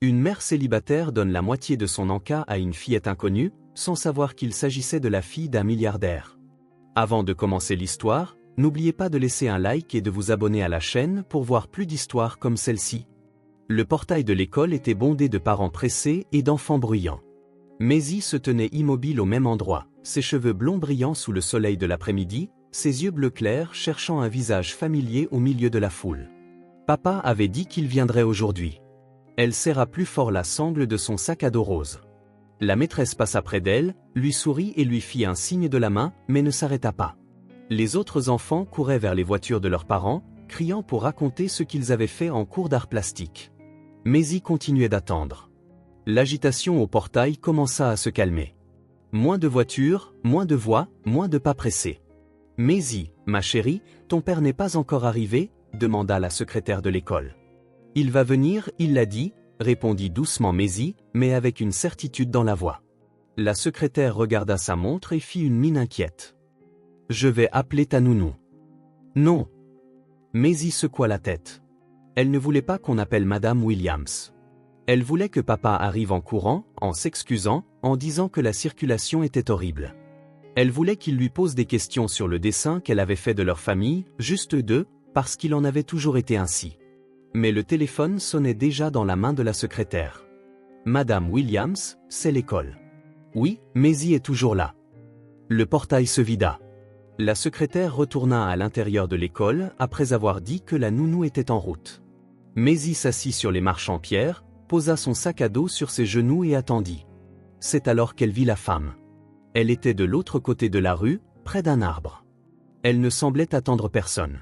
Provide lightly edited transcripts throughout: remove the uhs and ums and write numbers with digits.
Une mère célibataire donne la moitié de son encas à une fillette inconnue, sans savoir qu'il s'agissait de la fille d'un milliardaire. Avant de commencer l'histoire, n'oubliez pas de laisser un like et de vous abonner à la chaîne pour voir plus d'histoires comme celle-ci. Le portail de l'école était bondé de parents pressés et d'enfants bruyants. Maisie se tenait immobile au même endroit, ses cheveux blonds brillant sous le soleil de l'après-midi, ses yeux bleus clairs cherchant un visage familier au milieu de la foule. Papa avait dit qu'il viendrait aujourd'hui. Elle serra plus fort la sangle de son sac à dos rose. La maîtresse passa près d'elle, lui sourit et lui fit un signe de la main, mais ne s'arrêta pas. Les autres enfants couraient vers les voitures de leurs parents, criant pour raconter ce qu'ils avaient fait en cours d'art plastique. Maisie continuait d'attendre. L'agitation au portail commença à se calmer. Moins de voitures, moins de voix, moins de pas pressés. « Maisie, ma chérie, ton père n'est pas encore arrivé ?» demanda la secrétaire de l'école. « Il va venir, il l'a dit », répondit doucement Maisie, mais avec une certitude dans la voix. La secrétaire regarda sa montre et fit une mine inquiète. « Je vais appeler ta nounou. »« Non. » Maisie secoua la tête. Elle ne voulait pas qu'on appelle Madame Williams. Elle voulait que papa arrive en courant, en s'excusant, en disant que la circulation était horrible. Elle voulait qu'il lui pose des questions sur le dessin qu'elle avait fait de leur famille, juste eux deux, parce qu'il en avait toujours été ainsi. Mais le téléphone sonnait déjà dans la main de la secrétaire. « Madame Williams, c'est l'école. »« Oui, Maisie est toujours là. » Le portail se vida. La secrétaire retourna à l'intérieur de l'école après avoir dit que la nounou était en route. Maisie s'assit sur les marches en pierre, posa son sac à dos sur ses genoux et attendit. C'est alors qu'elle vit la femme. Elle était de l'autre côté de la rue, près d'un arbre. Elle ne semblait attendre personne.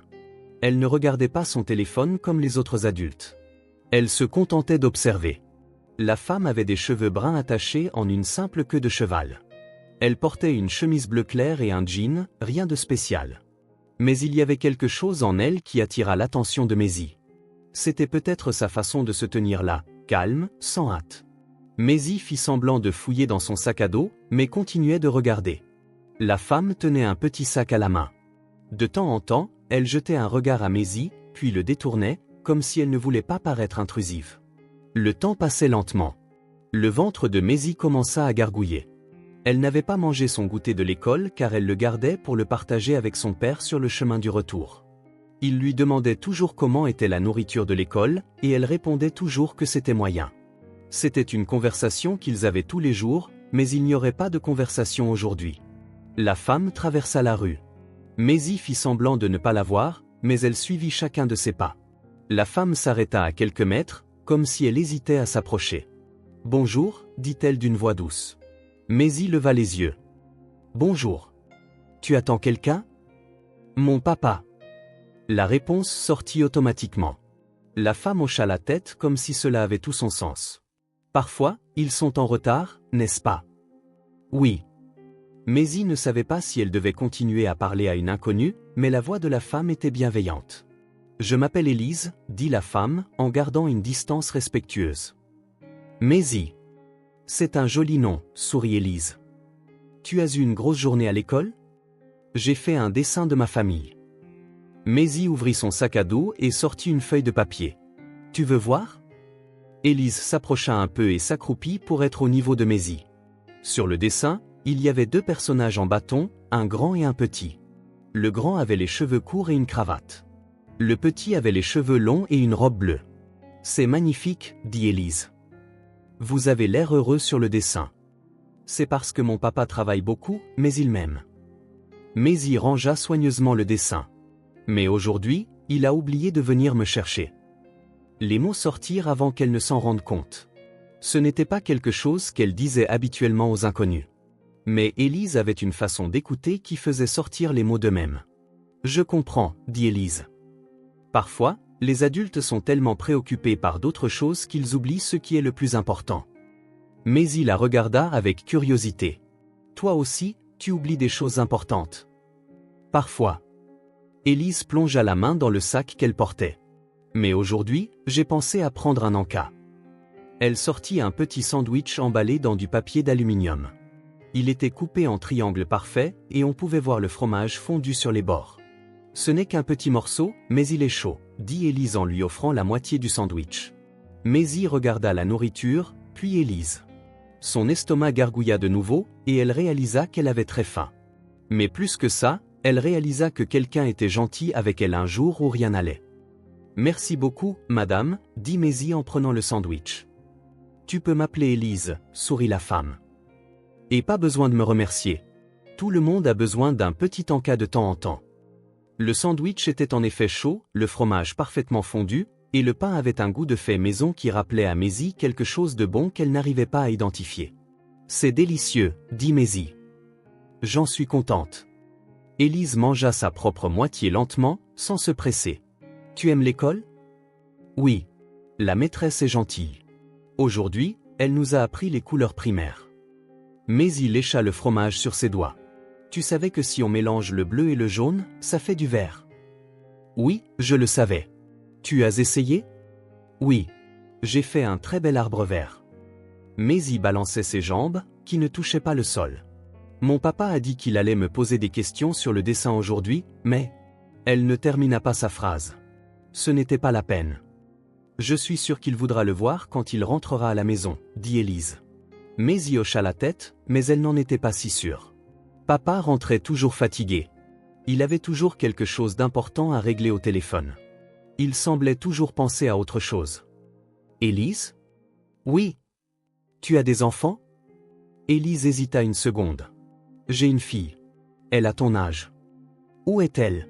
Elle ne regardait pas son téléphone comme les autres adultes. Elle se contentait d'observer. La femme avait des cheveux bruns attachés en une simple queue de cheval. Elle portait une chemise bleu clair et un jean, rien de spécial. Mais il y avait quelque chose en elle qui attira l'attention de Maisie. C'était peut-être sa façon de se tenir là, calme, sans hâte. Maisie fit semblant de fouiller dans son sac à dos, mais continuait de regarder. La femme tenait un petit sac à la main. De temps en temps, elle jetait un regard à Maisie, puis le détournait, comme si elle ne voulait pas paraître intrusive. Le temps passait lentement. Le ventre de Maisie commença à gargouiller. Elle n'avait pas mangé son goûter de l'école car elle le gardait pour le partager avec son père sur le chemin du retour. Il lui demandait toujours comment était la nourriture de l'école, et elle répondait toujours que c'était moyen. C'était une conversation qu'ils avaient tous les jours, mais il n'y aurait pas de conversation aujourd'hui. La femme traversa la rue. Maisie fit semblant de ne pas la voir, mais elle suivit chacun de ses pas. La femme s'arrêta à quelques mètres, comme si elle hésitait à s'approcher. « Bonjour » dit-elle d'une voix douce. Maisie leva les yeux. « Bonjour. Tu attends quelqu'un ?»« Mon papa. » La réponse sortit automatiquement. La femme hocha la tête comme si cela avait tout son sens. « Parfois, ils sont en retard, n'est-ce pas ?»« Oui. » Maisie ne savait pas si elle devait continuer à parler à une inconnue, mais la voix de la femme était bienveillante. « Je m'appelle Élise, » dit la femme, en gardant une distance respectueuse. « Maisie. »« C'est un joli nom, » sourit Élise. « Tu as eu une grosse journée à l'école ? » ?»« J'ai fait un dessin de ma famille. » Maisie ouvrit son sac à dos et sortit une feuille de papier. « Tu veux voir ?» Élise s'approcha un peu et s'accroupit pour être au niveau de Maisie. Sur le dessin, il y avait deux personnages en bâton, un grand et un petit. Le grand avait les cheveux courts et une cravate. Le petit avait les cheveux longs et une robe bleue. « C'est magnifique, » dit Élise. « Vous avez l'air heureux sur le dessin. »« C'est parce que mon papa travaille beaucoup, mais il m'aime. » Maisie rangea soigneusement le dessin. Mais aujourd'hui, il a oublié de venir me chercher. Les mots sortirent avant qu'elle ne s'en rende compte. Ce n'était pas quelque chose qu'elle disait habituellement aux inconnus. Mais Élise avait une façon d'écouter qui faisait sortir les mots d'eux-mêmes. « Je comprends, » dit Élise. Parfois, les adultes sont tellement préoccupés par d'autres choses qu'ils oublient ce qui est le plus important. Maisie la regarda avec curiosité. « Toi aussi, tu oublies des choses importantes. »« Parfois. » Élise plongea la main dans le sac qu'elle portait. « Mais aujourd'hui, j'ai pensé à prendre un encas. » Elle sortit un petit sandwich emballé dans du papier d'aluminium. Il était coupé en triangles parfaits et on pouvait voir le fromage fondu sur les bords. « Ce n'est qu'un petit morceau, mais il est chaud, » dit Élise en lui offrant la moitié du sandwich. Maisie regarda la nourriture, puis Élise. Son estomac gargouilla de nouveau, et elle réalisa qu'elle avait très faim. Mais plus que ça, elle réalisa que quelqu'un était gentil avec elle un jour où rien n'allait. « Merci beaucoup, madame », dit Maisie en prenant le sandwich. « Tu peux m'appeler Élise », sourit la femme. « Et pas besoin de me remercier. Tout le monde a besoin d'un petit encas de temps en temps. » Le sandwich était en effet chaud, le fromage parfaitement fondu, et le pain avait un goût de fait maison qui rappelait à Maisie quelque chose de bon qu'elle n'arrivait pas à identifier. « C'est délicieux », dit Maisie. « J'en suis contente. » Élise mangea sa propre moitié lentement, sans se presser. « Tu aimes l'école ? » ? « Oui. La maîtresse est gentille. Aujourd'hui, elle nous a appris les couleurs primaires. » Maisie lécha le fromage sur ses doigts. « Tu savais que si on mélange le bleu et le jaune, ça fait du vert ? » ? « Oui, je le savais. » « Tu as essayé ? » ? « Oui. J'ai fait un très bel arbre vert. » Maisie balançait ses jambes, qui ne touchaient pas le sol. « Mon papa a dit qu'il allait me poser des questions sur le dessin aujourd'hui, mais... » Elle ne termina pas sa phrase. Ce n'était pas la peine. « Je suis sûre qu'il voudra le voir quand il rentrera à la maison, » dit Élise. Maisie hocha la tête, mais elle n'en était pas si sûre. Papa rentrait toujours fatigué. Il avait toujours quelque chose d'important à régler au téléphone. Il semblait toujours penser à autre chose. « Élise ? » ? « Oui. »« Tu as des enfants ? » Élise hésita une seconde. « J'ai une fille. Elle a ton âge. »« Où est-elle ? » ?»«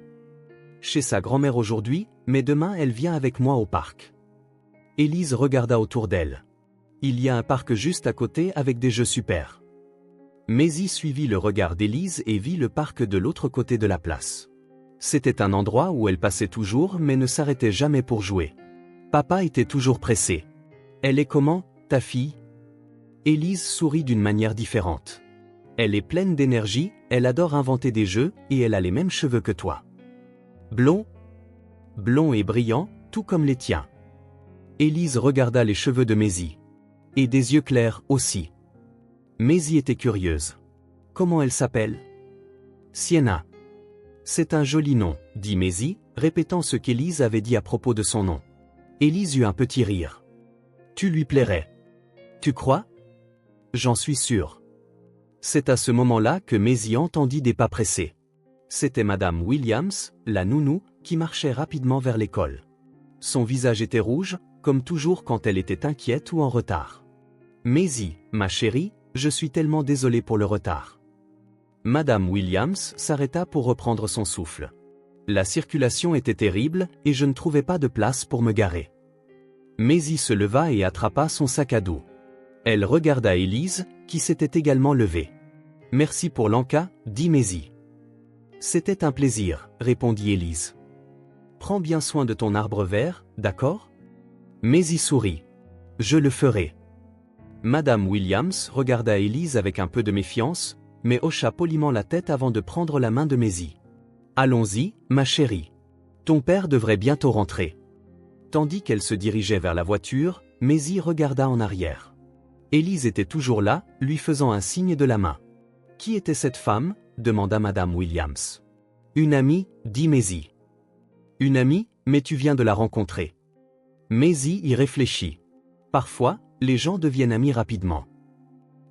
Chez sa grand-mère aujourd'hui, mais demain elle vient avec moi au parc. » Élise regarda autour d'elle. « Il y a un parc juste à côté avec des jeux super. » Maisie suivit le regard d'Élise et vit le parc de l'autre côté de la place. C'était un endroit où elle passait toujours mais ne s'arrêtait jamais pour jouer. Papa était toujours pressé. « Elle est comment, ta fille ?» Élise sourit d'une manière différente. « Elle est pleine d'énergie, elle adore inventer des jeux et elle a les mêmes cheveux que toi. »« Blond ? » ?»« Blond et brillant, tout comme les tiens. » Élise regarda les cheveux de Maisie. « Et des yeux clairs aussi. » Maisie était curieuse. « Comment elle s'appelle ? » ?»« Sienna. »« C'est un joli nom, » dit Maisie, répétant ce qu'Élise avait dit à propos de son nom. Élise eut un petit rire. « Tu lui plairais. »« Tu crois ? » ?»« J'en suis sûr. » C'est à ce moment-là que Maisie entendit des pas pressés. C'était Madame Williams, la nounou, qui marchait rapidement vers l'école. Son visage était rouge, comme toujours quand elle était inquiète ou en retard. « Maisie, ma chérie, je suis tellement désolée pour le retard. » Madame Williams s'arrêta pour reprendre son souffle. La circulation était terrible et je ne trouvais pas de place pour me garer. Maisie se leva et attrapa son sac à dos. Elle regarda Élise, qui s'était également levée. « Merci pour l'encas, » dit Maisie. « C'était un plaisir, » répondit Élise. « Prends bien soin de ton arbre vert, d'accord ? » Maisie sourit. « Je le ferai. » Madame Williams regarda Élise avec un peu de méfiance, mais hocha poliment la tête avant de prendre la main de Maisie. « Allons-y, ma chérie. Ton père devrait bientôt rentrer. » Tandis qu'elle se dirigeait vers la voiture, Maisie regarda en arrière. Élise était toujours là, lui faisant un signe de la main. « Qui était cette femme ? » demanda Madame Williams. « Une amie, » dit Maisie. « Une amie, mais tu viens de la rencontrer. » Maisie y réfléchit. Parfois, les gens deviennent amis rapidement.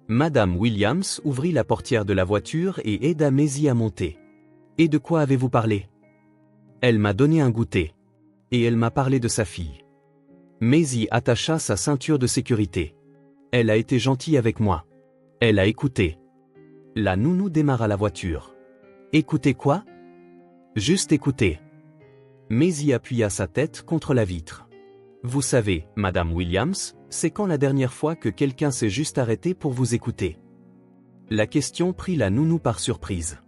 Madame Williams ouvrit la portière de la voiture et aida Maisie à monter. « Et de quoi avez-vous parlé ? » Elle m'a donné un goûter. Et elle m'a parlé de sa fille. Maisie attacha sa ceinture de sécurité. Elle a été gentille avec moi. Elle a écouté. La nounou démarra la voiture. Écoutez quoi ? Juste écouter. Maisie appuya sa tête contre la vitre. Vous savez, Madame Williams, c'est quand la dernière fois que quelqu'un s'est juste arrêté pour vous écouter ? La question prit la nounou par surprise.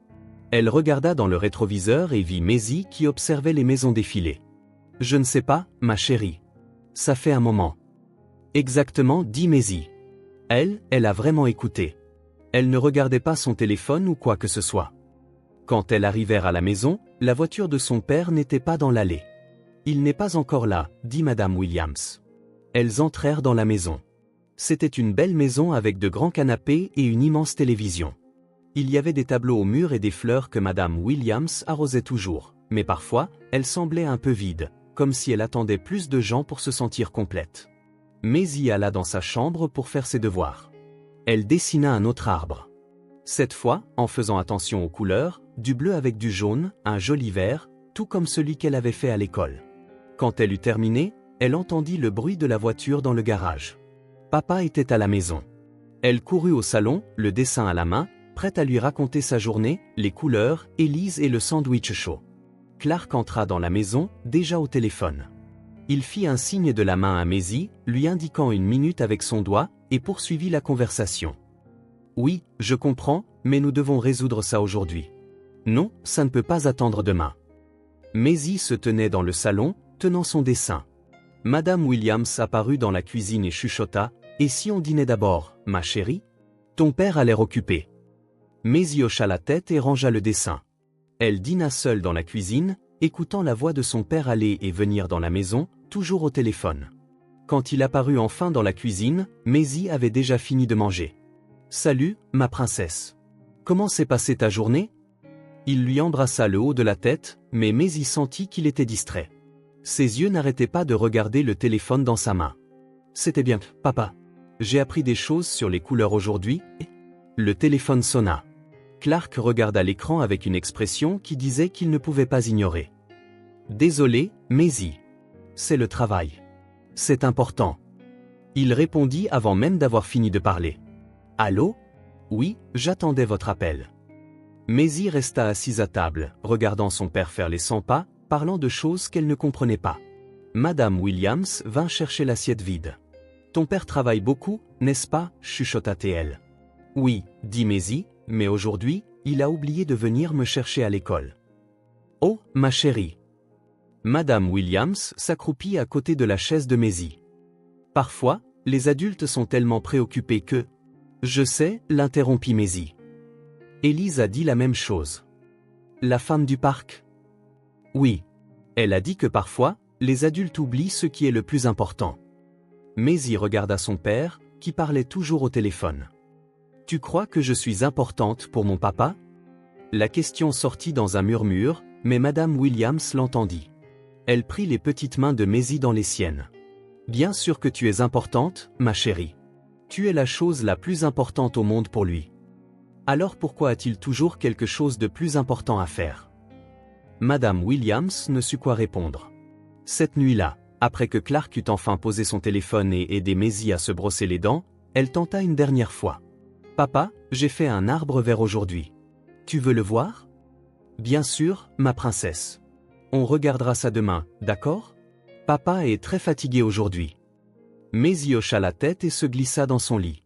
Elle regarda dans le rétroviseur et vit Maisie qui observait les maisons défiler. Je ne sais pas, ma chérie. Ça fait un moment. Exactement, dit Maisie. Elle a vraiment écouté. Elle ne regardait pas son téléphone ou quoi que ce soit. Quand elles arrivèrent à la maison, la voiture de son père n'était pas dans l'allée. Il n'est pas encore là, dit Madame Williams. Elles entrèrent dans la maison. C'était une belle maison avec de grands canapés et une immense télévision. Il y avait des tableaux au mur et des fleurs que Madame Williams arrosait toujours, mais parfois, elle semblait un peu vide, comme si elle attendait plus de gens pour se sentir complète. Maisie alla dans sa chambre pour faire ses devoirs. Elle dessina un autre arbre. Cette fois, en faisant attention aux couleurs, du bleu avec du jaune, un joli vert, tout comme celui qu'elle avait fait à l'école. Quand elle eut terminé, elle entendit le bruit de la voiture dans le garage. Papa était à la maison. Elle courut au salon, le dessin à la main, prête à lui raconter sa journée, les couleurs, Élise et le sandwich chaud. Clark entra dans la maison, déjà au téléphone. Il fit un signe de la main à Maisie, lui indiquant une minute avec son doigt, et poursuivit la conversation. « Oui, je comprends, mais nous devons résoudre ça aujourd'hui. »« Non, ça ne peut pas attendre demain. » Maisie se tenait dans le salon, tenant son dessin. Madame Williams apparut dans la cuisine et chuchota, « Et si on dînait d'abord, ma chérie ? Ton père a l'air occupé. » Maisie hocha la tête et rangea le dessin. Elle dîna seule dans la cuisine, écoutant la voix de son père aller et venir dans la maison, toujours au téléphone. Quand il apparut enfin dans la cuisine, Maisie avait déjà fini de manger. « Salut, ma princesse. Comment s'est passée ta journée ?» Il lui embrassa le haut de la tête, mais Maisie sentit qu'il était distrait. Ses yeux n'arrêtaient pas de regarder le téléphone dans sa main. « C'était bien, papa. J'ai appris des choses sur les couleurs aujourd'hui. » Le téléphone sonna. Clark regarda l'écran avec une expression qui disait qu'il ne pouvait pas ignorer. « Désolé, Maisie. C'est le travail. C'est important. » Il répondit avant même d'avoir fini de parler. « Allô ? Oui, j'attendais votre appel. » Maisie resta assise à table, regardant son père faire les 100 pas, parlant de choses qu'elle ne comprenait pas. Madame Williams vint chercher l'assiette vide. « Ton père travaille beaucoup, n'est-ce pas » chuchota-t-elle. « Oui, dit Maisie, mais aujourd'hui, il a oublié de venir me chercher à l'école. »« Oh, ma chérie !» Madame Williams s'accroupit à côté de la chaise de Maisie. « Parfois, les adultes sont tellement préoccupés que... » « Je sais, l'interrompit Maisie. Élise a dit la même chose. « La femme du parc ?» Oui. Elle a dit que parfois, les adultes oublient ce qui est le plus important. Maisie regarda son père, qui parlait toujours au téléphone. « Tu crois que je suis importante pour mon papa ?» La question sortit dans un murmure, mais Madame Williams l'entendit. Elle prit les petites mains de Maisie dans les siennes. « Bien sûr que tu es importante, ma chérie. Tu es la chose la plus importante au monde pour lui. Alors pourquoi a-t-il toujours quelque chose de plus important à faire ?» Madame Williams ne sut quoi répondre. Cette nuit-là, après que Clark eut enfin posé son téléphone et aidé Maisie à se brosser les dents, elle tenta une dernière fois. « Papa, j'ai fait un arbre vert aujourd'hui. Tu veux le voir ?»« Bien sûr, ma princesse. On regardera ça demain, d'accord ? Papa est très fatigué aujourd'hui. » Maisie hocha la tête et se glissa dans son lit.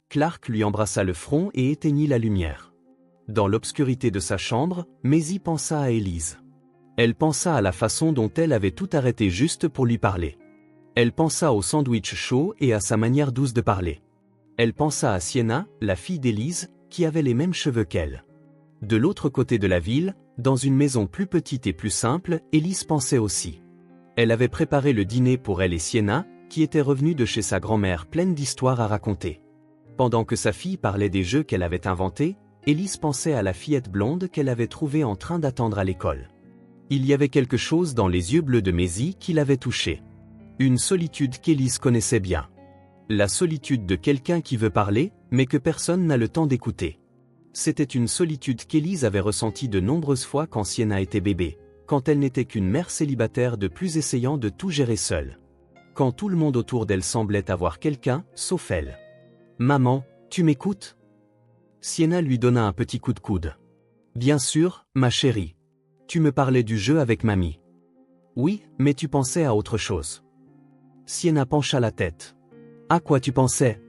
Clark lui embrassa le front et éteignit la lumière. Dans l'obscurité de sa chambre, Maisie pensa à Élise. Elle pensa à la façon dont elle avait tout arrêté juste pour lui parler. Elle pensa au sandwich chaud et à sa manière douce de parler. Elle pensa à Sienna, la fille d'Élise, qui avait les mêmes cheveux qu'elle. De l'autre côté de la ville, dans une maison plus petite et plus simple, Élise pensait aussi. Elle avait préparé le dîner pour elle et Sienna, qui était revenue de chez sa grand-mère pleine d'histoires à raconter. Pendant que sa fille parlait des jeux qu'elle avait inventés, Élise pensait à la fillette blonde qu'elle avait trouvée en train d'attendre à l'école. Il y avait quelque chose dans les yeux bleus de Maisie qui l'avait touchée. Une solitude qu'Élise connaissait bien. La solitude de quelqu'un qui veut parler, mais que personne n'a le temps d'écouter. C'était une solitude qu'Élise avait ressentie de nombreuses fois quand Sienna était bébé, quand elle n'était qu'une mère célibataire de plus essayant de tout gérer seule. Quand tout le monde autour d'elle semblait avoir quelqu'un, sauf elle. « Maman, tu m'écoutes ?» Sienna lui donna un petit coup de coude. « Bien sûr, ma chérie. Tu me parlais du jeu avec mamie. »« Oui, mais tu pensais à autre chose. » Sienna pencha la tête. « À quoi tu pensais ?»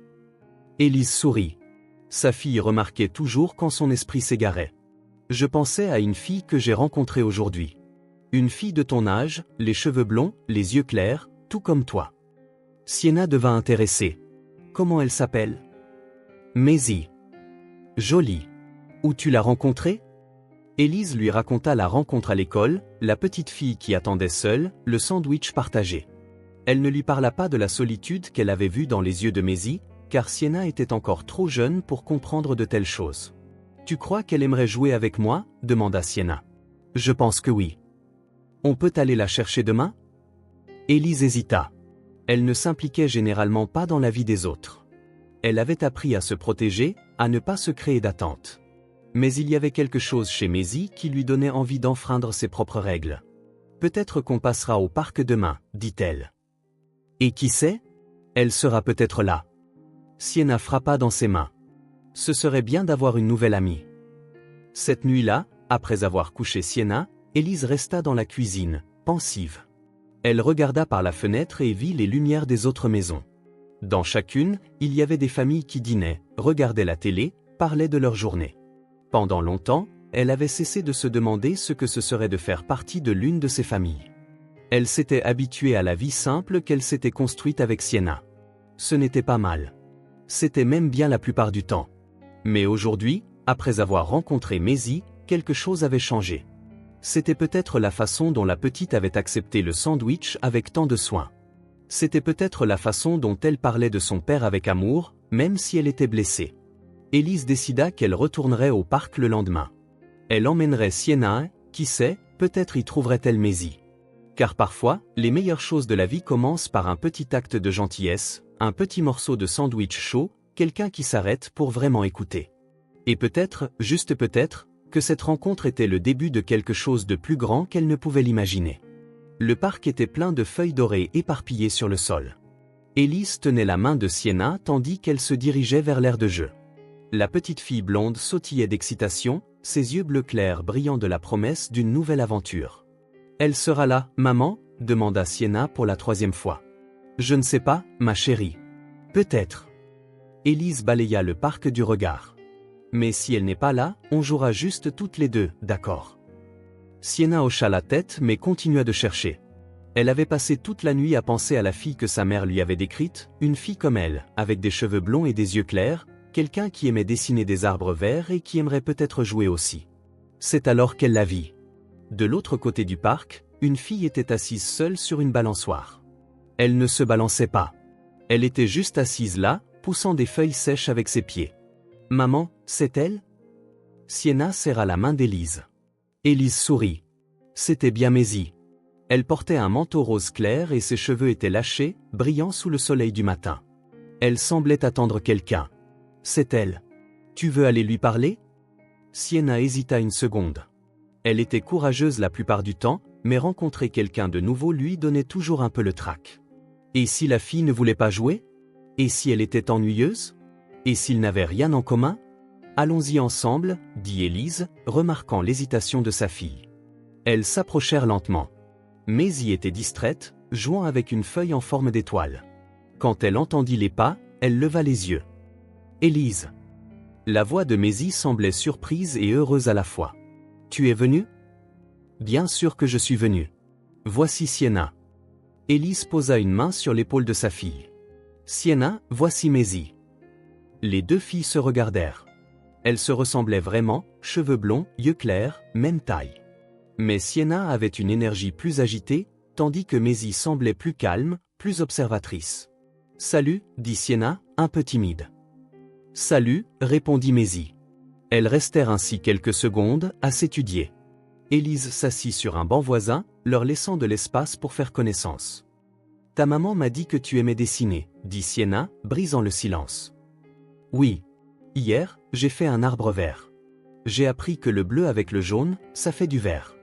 Élise sourit. Sa fille remarquait toujours quand son esprit s'égarait. « Je pensais à une fille que j'ai rencontrée aujourd'hui. Une fille de ton âge, les cheveux blonds, les yeux clairs, tout comme toi. » Sienna devint intéressée. « Comment elle s'appelle ?»« Maisie. »« Jolie. Où tu l'as rencontrée ?» Élise lui raconta la rencontre à l'école, la petite fille qui attendait seule, le sandwich partagé. Elle ne lui parla pas de la solitude qu'elle avait vue dans les yeux de Maisie, car Sienna était encore trop jeune pour comprendre de telles choses. « Tu crois qu'elle aimerait jouer avec moi ?» demanda Sienna. « Je pense que oui. On peut aller la chercher demain ?» Élise hésita. Elle ne s'impliquait généralement pas dans la vie des autres. Elle avait appris à se protéger, à ne pas se créer d'attente. Mais il y avait quelque chose chez Maisie qui lui donnait envie d'enfreindre ses propres règles. Peut-être qu'on passera au parc demain, dit-elle. Et qui sait? Elle sera peut-être là. Sienna frappa dans ses mains. Ce serait bien d'avoir une nouvelle amie. Cette nuit-là, après avoir couché Sienna, Élise resta dans la cuisine, pensive. Elle regarda par la fenêtre et vit les lumières des autres maisons. Dans chacune, il y avait des familles qui dînaient, regardaient la télé, parlaient de leur journée. Pendant longtemps, elle avait cessé de se demander ce que ce serait de faire partie de l'une de ces familles. Elle s'était habituée à la vie simple qu'elle s'était construite avec Sienna. Ce n'était pas mal. C'était même bien la plupart du temps. Mais aujourd'hui, après avoir rencontré Maisie, quelque chose avait changé. C'était peut-être la façon dont la petite avait accepté le sandwich avec tant de soin. C'était peut-être la façon dont elle parlait de son père avec amour, même si elle était blessée. Élise décida qu'elle retournerait au parc le lendemain. Elle emmènerait Sienna, qui sait, peut-être y trouverait-elle Maisie. Car parfois, les meilleures choses de la vie commencent par un petit acte de gentillesse, un petit morceau de sandwich chaud, quelqu'un qui s'arrête pour vraiment écouter. Et peut-être, juste peut-être, que cette rencontre était le début de quelque chose de plus grand qu'elle ne pouvait l'imaginer. Le parc était plein de feuilles dorées éparpillées sur le sol. Élise tenait la main de Sienna tandis qu'elle se dirigeait vers l'aire de jeu. La petite fille blonde sautillait d'excitation, ses yeux bleu clair brillant de la promesse d'une nouvelle aventure. « Elle sera là, maman ?» demanda Sienna pour la 3e fois. « Je ne sais pas, ma chérie. Peut-être. » Élise balaya le parc du regard. « Mais si elle n'est pas là, on jouera juste toutes les deux, d'accord ?» Sienna hocha la tête mais continua de chercher. Elle avait passé toute la nuit à penser à la fille que sa mère lui avait décrite, une fille comme elle, avec des cheveux blonds et des yeux clairs, quelqu'un qui aimait dessiner des arbres verts et qui aimerait peut-être jouer aussi. C'est alors qu'elle la vit. De l'autre côté du parc, une fille était assise seule sur une balançoire. Elle ne se balançait pas. Elle était juste assise là, poussant des feuilles sèches avec ses pieds. « Maman, c'est elle ?» Sienna serra la main d'Élise. Élise sourit. C'était bien Maisie. Elle portait un manteau rose clair et ses cheveux étaient lâchés, brillants sous le soleil du matin. Elle semblait attendre quelqu'un. C'est elle. Tu veux aller lui parler? Sienna hésita une seconde. Elle était courageuse la plupart du temps, mais rencontrer quelqu'un de nouveau lui donnait toujours un peu le trac. Et si la fille ne voulait pas jouer? Et si elle était ennuyeuse? Et s'ils n'avaient rien en commun? Allons-y ensemble, dit Élise, remarquant l'hésitation de sa fille. Elles s'approchèrent lentement. Maisie était distraite, jouant avec une feuille en forme d'étoile. Quand elle entendit les pas, elle leva les yeux. Élise. La voix de Maisie semblait surprise et heureuse à la fois. Tu es venue? Bien sûr que je suis venue. Voici Sienna. Élise posa une main sur l'épaule de sa fille. Sienna, voici Maisie. Les deux filles se regardèrent. Elles se ressemblaient vraiment, cheveux blonds, yeux clairs, même taille. Mais Sienna avait une énergie plus agitée, tandis que Maisie semblait plus calme, plus observatrice. « Salut » dit Sienna, un peu timide. « Salut » répondit Maisie. Elles restèrent ainsi quelques secondes, à s'étudier. Élise s'assit sur un banc voisin, leur laissant de l'espace pour faire connaissance. « Ta maman m'a dit que tu aimais dessiner » dit Sienna, brisant le silence. « Oui. Hier, j'ai fait un arbre vert. J'ai appris que le bleu avec le jaune, ça fait du vert. »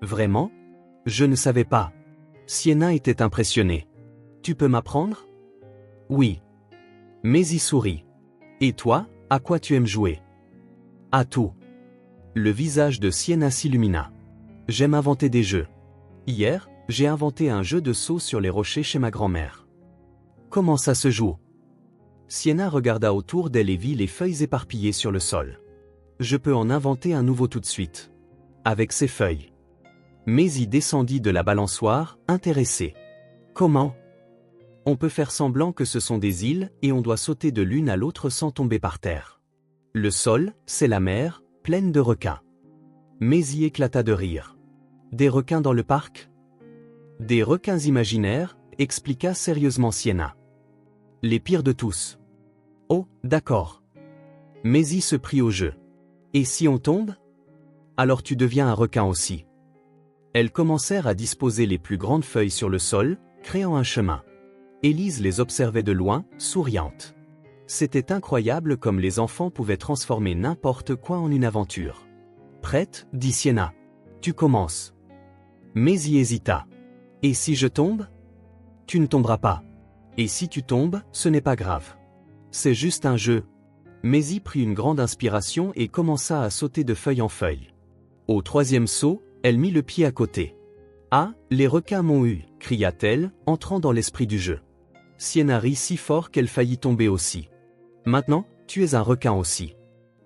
Vraiment? Je ne savais pas. Sienna était impressionnée. Tu peux m'apprendre? Oui. Maisie sourit. Et toi, à quoi tu aimes jouer? À tout. Le visage de Sienna s'illumina. J'aime inventer des jeux. Hier, j'ai inventé un jeu de saut sur les rochers chez ma grand-mère. Comment ça se joue? Sienna regarda autour d'elle et vit les feuilles éparpillées sur le sol. Je peux en inventer un nouveau tout de suite. Avec ces feuilles. Maisie descendit de la balançoire, intéressée. Comment? On peut faire semblant que ce sont des îles et on doit sauter de l'une à l'autre sans tomber par terre. Le sol, c'est la mer, pleine de requins. Maisie éclata de rire. Des requins dans le parc? Des requins imaginaires, expliqua sérieusement Sienna. Les pires de tous. Oh, d'accord. Maisie se prit au jeu. Et si on tombe? Alors tu deviens un requin aussi. Elles commencèrent à disposer les plus grandes feuilles sur le sol, créant un chemin. Élise les observait de loin, souriante. C'était incroyable comme les enfants pouvaient transformer n'importe quoi en une aventure. « Prête » dit Sienna. « Tu commences. » Maisie hésita. « Et si je tombe ?»« Tu ne tomberas pas. Et si tu tombes, ce n'est pas grave. C'est juste un jeu. » Maisie prit une grande inspiration et commença à sauter de feuille en feuille. Au troisième saut, elle mit le pied à côté. « Ah, les requins m'ont eu » cria-t-elle, entrant dans l'esprit du jeu. Sienna rit si fort qu'elle faillit tomber aussi. « Maintenant, tu es un requin aussi.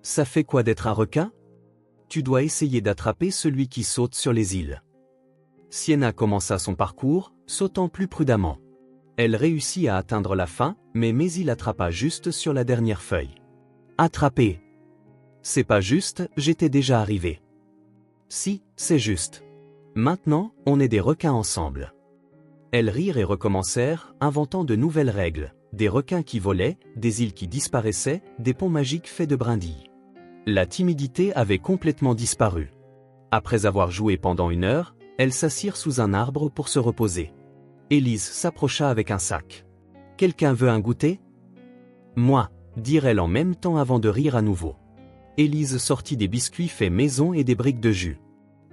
Ça fait quoi d'être un requin ? Tu dois essayer d'attraper celui qui saute sur les îles. » Sienna commença son parcours, sautant plus prudemment. Elle réussit à atteindre la fin, mais Maisie l'attrapa juste sur la dernière feuille. « Attrapé !»« C'est pas juste, j'étais déjà arrivé. »« Si, c'est juste. Maintenant, on est des requins ensemble. » Elles rirent et recommencèrent, inventant de nouvelles règles, des requins qui volaient, des îles qui disparaissaient, des ponts magiques faits de brindilles. La timidité avait complètement disparu. Après avoir joué pendant 1 heure, elles s'assirent sous un arbre pour se reposer. Élise s'approcha avec un sac. « Quelqu'un veut un goûter ?»« Moi » dirent-elles en même temps avant de rire à nouveau. Élise sortit des biscuits faits maison et des briques de jus.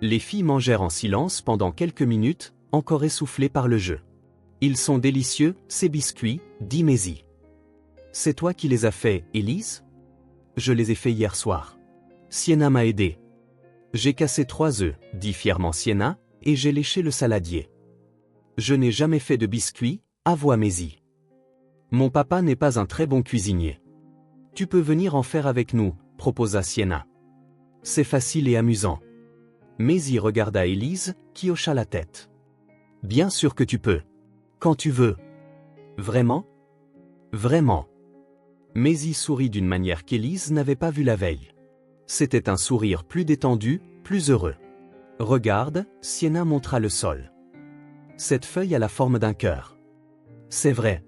Les filles mangèrent en silence pendant quelques minutes, encore essoufflées par le jeu. « Ils sont délicieux, ces biscuits » dit Maisie. « C'est toi qui les as faits, Élise ?»« Je les ai faits hier soir. Sienna m'a aidé. »« J'ai cassé 3 œufs, dit fièrement Sienna, et j'ai léché le saladier. »« Je n'ai jamais fait de biscuits, » avoua Maisie. « Mon papa n'est pas un très bon cuisinier. »« Tu peux venir en faire avec nous, » proposa Sienna. « C'est facile et amusant. » Maisie regarda Élise, qui hocha la tête. « Bien sûr que tu peux. Quand tu veux. »« Vraiment ? » ?»« Vraiment. » Maisie sourit d'une manière qu'Élise n'avait pas vue la veille. C'était un sourire plus détendu, plus heureux. « Regarde » Sienna montra le sol. « Cette feuille a la forme d'un cœur. »« C'est vrai. »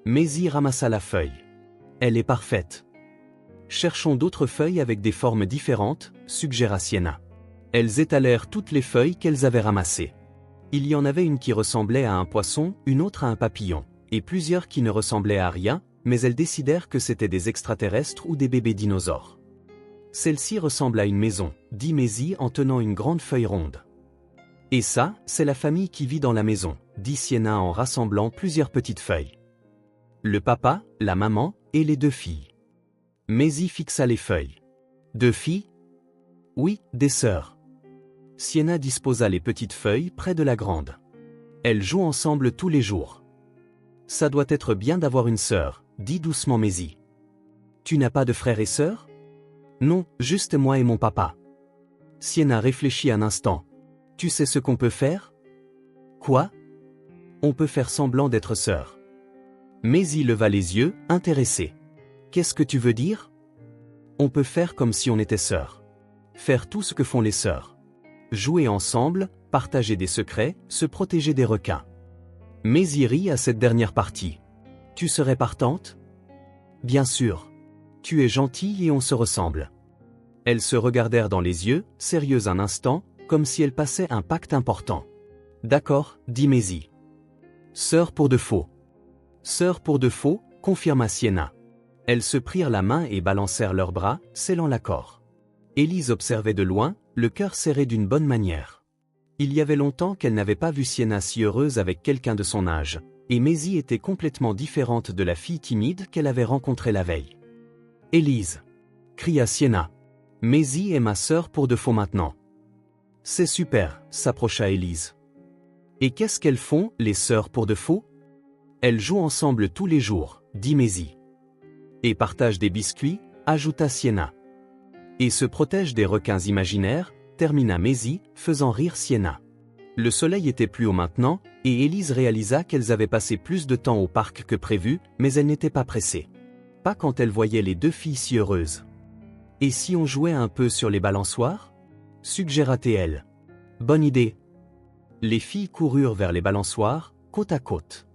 Maisie ramassa la feuille. « Elle est parfaite. »« Cherchons d'autres feuilles avec des formes différentes, » suggéra Sienna. Elles étalèrent toutes les feuilles qu'elles avaient ramassées. Il y en avait une qui ressemblait à un poisson, une autre à un papillon, et plusieurs qui ne ressemblaient à rien, mais elles décidèrent que c'étaient des extraterrestres ou des bébés dinosaures. Celle-ci ressemble à une maison, dit Maisie en tenant une grande feuille ronde. Et ça, c'est la famille qui vit dans la maison, dit Sienna en rassemblant plusieurs petites feuilles. Le papa, la maman, et les 2 filles. Maisie fixa les feuilles. 2 filles ? Oui, des sœurs. Sienna disposa les petites feuilles près de la grande. Elles jouent ensemble tous les jours. Ça doit être bien d'avoir une sœur, dit doucement Maisie. Tu n'as pas de frères et sœurs ? Non, juste moi et mon papa. Sienna réfléchit un instant. Tu sais ce qu'on peut faire ? Quoi ? On peut faire semblant d'être sœurs. Maisie leva les yeux, intéressée. Qu'est-ce que tu veux dire ? On peut faire comme si on était sœurs. Faire tout ce que font les sœurs. Jouer ensemble, partager des secrets, se protéger des requins. Maisie rit à cette dernière partie. Tu serais partante ? Bien sûr. Tu es gentille et on se ressemble. Elles se regardèrent dans les yeux, sérieuses un instant, comme si elles passaient un pacte important. D'accord, dit Maisie. Sœurs pour de faux. Sœurs pour de faux, confirma Sienna. Elles se prirent la main et balancèrent leurs bras, scellant l'accord. Élise observait de loin, le cœur serré d'une bonne manière. Il y avait longtemps qu'elle n'avait pas vu Sienna si heureuse avec quelqu'un de son âge, et Maisie était complètement différente de la fille timide qu'elle avait rencontrée la veille. « Élise !» cria Sienna. « Maisie est ma sœur pour de faux maintenant. »« C'est super !» s'approcha Élise. « Et qu'est-ce qu'elles font, les sœurs pour de faux ?»« Elles jouent ensemble tous les jours, » dit Maisie. « Et partagent des biscuits » ajouta Sienna. « Et se protègent des requins imaginaires » termina Maisie, faisant rire Sienna. Le soleil était plus haut maintenant, et Élise réalisa qu'elles avaient passé plus de temps au parc que prévu, mais elle n'était pas pressée. Pas quand elle voyait les 2 filles si heureuses. « Et si on jouait un peu sur les balançoires » suggéra-t-elle. « Bonne idée !» Les filles coururent vers les balançoires, côte à côte.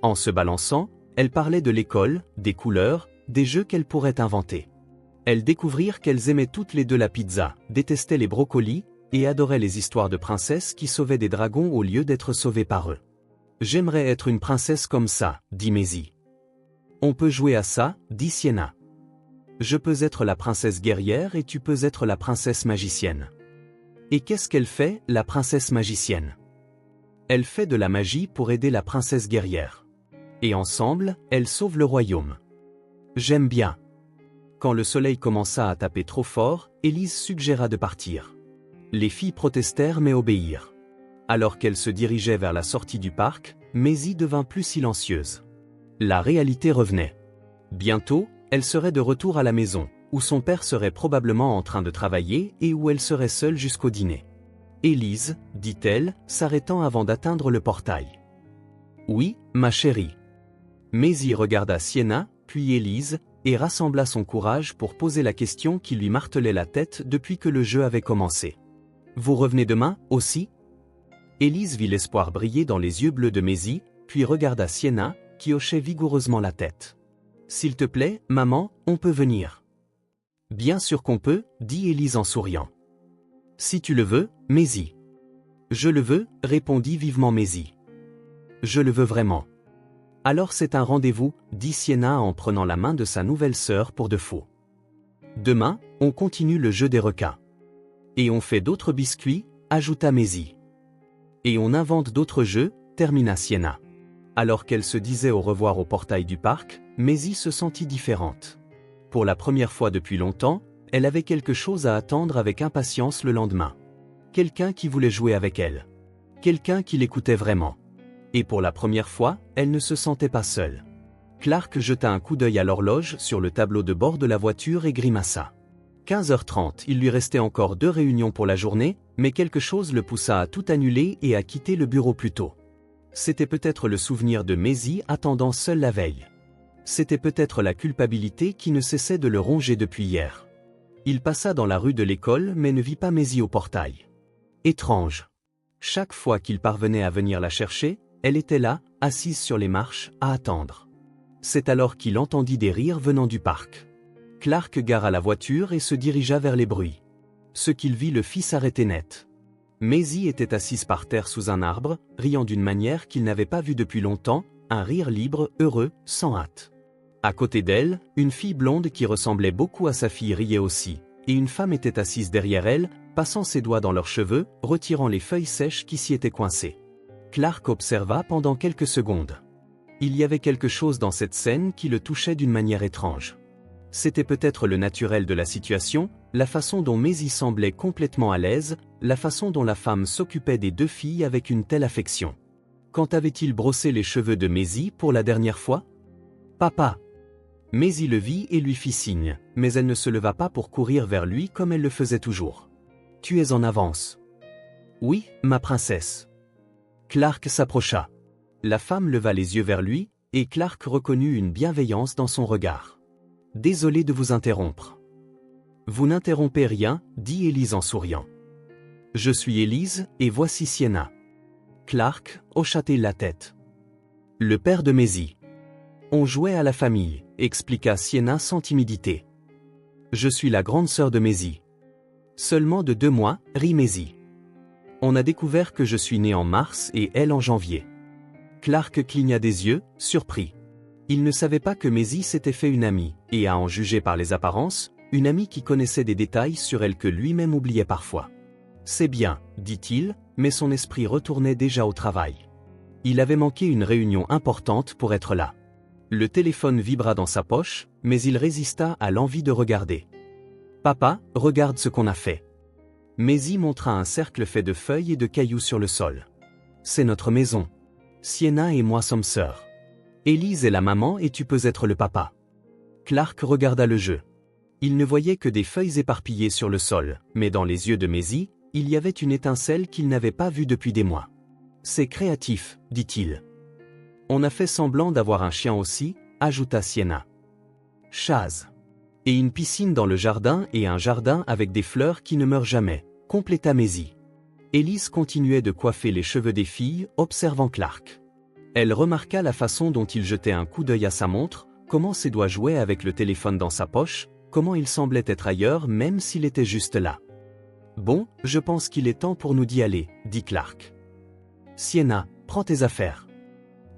En se balançant, elles parlaient de l'école, des couleurs, des jeux qu'elles pourraient inventer. Elles découvrirent qu'elles aimaient toutes les 2 la pizza, détestaient les brocolis, et adoraient les histoires de princesses qui sauvaient des dragons au lieu d'être sauvées par eux. J'aimerais être une princesse comme ça, dit Maisie. On peut jouer à ça, dit Sienna. Je peux être la princesse guerrière et tu peux être la princesse magicienne. Et qu'est-ce qu'elle fait, la princesse magicienne? Elle fait de la magie pour aider la princesse guerrière. Et ensemble, elles sauvent le royaume. J'aime bien. Quand le soleil commença à taper trop fort, Élise suggéra de partir. Les filles protestèrent mais obéirent. Alors qu'elles se dirigeaient vers la sortie du parc, Maisie devint plus silencieuse. La réalité revenait. Bientôt, elle serait de retour à la maison, où son père serait probablement en train de travailler et où elle serait seule jusqu'au dîner. Élise, dit-elle, s'arrêtant avant d'atteindre le portail. Oui, ma chérie. Maisie regarda Sienna, puis Élise, et rassembla son courage pour poser la question qui lui martelait la tête depuis que le jeu avait commencé. Vous revenez demain, aussi? Élise vit l'espoir briller dans les yeux bleus de Maisie, puis regarda Sienna, qui hochait vigoureusement la tête. S'il te plaît, maman, on peut venir. Bien sûr qu'on peut, dit Élise en souriant. Si tu le veux, Maisie. Je le veux, répondit vivement Maisie. Je le veux vraiment. Alors c'est un rendez-vous, dit Sienna en prenant la main de sa nouvelle sœur pour de faux. Demain, on continue le jeu des requins. Et on fait d'autres biscuits, ajouta Maisie. Et on invente d'autres jeux, termina Sienna. Alors qu'elle se disait au revoir au portail du parc, Maisie se sentit différente. Pour la première fois depuis longtemps, elle avait quelque chose à attendre avec impatience le lendemain. Quelqu'un qui voulait jouer avec elle. Quelqu'un qui l'écoutait vraiment. Et pour la première fois, elle ne se sentait pas seule. Clark jeta un coup d'œil à l'horloge sur le tableau de bord de la voiture et grimaça. 15h30, il lui restait encore 2 réunions pour la journée, mais quelque chose le poussa à tout annuler et à quitter le bureau plus tôt. C'était peut-être le souvenir de Maisie attendant seule la veille. C'était peut-être la culpabilité qui ne cessait de le ronger depuis hier. Il passa dans la rue de l'école mais ne vit pas Maisie au portail. Étrange. Chaque fois qu'il parvenait à venir la chercher, elle était là, assise sur les marches, à attendre. C'est alors qu'il entendit des rires venant du parc. Clark gara la voiture et se dirigea vers les bruits. Ce qu'il vit le fit s'arrêter net. Maisie était assise par terre sous un arbre, riant d'une manière qu'il n'avait pas vue depuis longtemps, un rire libre, heureux, sans hâte. À côté d'elle, une fille blonde qui ressemblait beaucoup à sa fille riait aussi, et une femme était assise derrière elle, passant ses doigts dans leurs cheveux, retirant les feuilles sèches qui s'y étaient coincées. Clark observa pendant quelques secondes. Il y avait quelque chose dans cette scène qui le touchait d'une manière étrange. C'était peut-être le naturel de la situation, la façon dont Maisie semblait complètement à l'aise, la façon dont la femme s'occupait des 2 filles avec une telle affection. Quand avait-il brossé les cheveux de Maisie pour la dernière fois? Papa. Maisie le vit et lui fit signe, mais elle ne se leva pas pour courir vers lui comme elle le faisait toujours. Tu es en avance. Oui, ma princesse. Clark s'approcha. La femme leva les yeux vers lui, et Clark reconnut une bienveillance dans son regard. Désolé de vous interrompre. Vous n'interrompez rien, dit Élise en souriant. Je suis Élise, et voici Sienna. Clark hocha-t-il la tête. Le père de Maisie. On jouait à la famille, expliqua Sienna sans timidité. Je suis la grande sœur de Maisie. Seulement de 2 mois, rit Maisie. On a découvert que je suis née en mars et elle en janvier. Clark cligna des yeux, surpris. Il ne savait pas que Maisie s'était fait une amie, et à en juger par les apparences, une amie qui connaissait des détails sur elle que lui-même oubliait parfois. C'est bien, dit-il, mais son esprit retournait déjà au travail. Il avait manqué une réunion importante pour être là. Le téléphone vibra dans sa poche, mais il résista à l'envie de regarder. Papa, regarde ce qu'on a fait. Maisie montra un cercle fait de feuilles et de cailloux sur le sol. C'est notre maison. Sienna et moi sommes sœurs. Élise est la maman et tu peux être le papa. Clark regarda le jeu. Il ne voyait que des feuilles éparpillées sur le sol, mais dans les yeux de Maisie, il y avait une étincelle qu'il n'avait pas vue depuis des mois. C'est créatif, dit-il. On a fait semblant d'avoir un chien aussi, ajouta Sienna. Chaz. Et une piscine dans le jardin et un jardin avec des fleurs qui ne meurent jamais, compléta Maisie. Élise continuait de coiffer les cheveux des filles, observant Clark. Elle remarqua la façon dont il jetait un coup d'œil à sa montre, comment ses doigts jouaient avec le téléphone dans sa poche, comment il semblait être ailleurs même s'il était juste là. Bon, je pense qu'il est temps pour nous d'y aller, dit Clark. Sienna, prends tes affaires.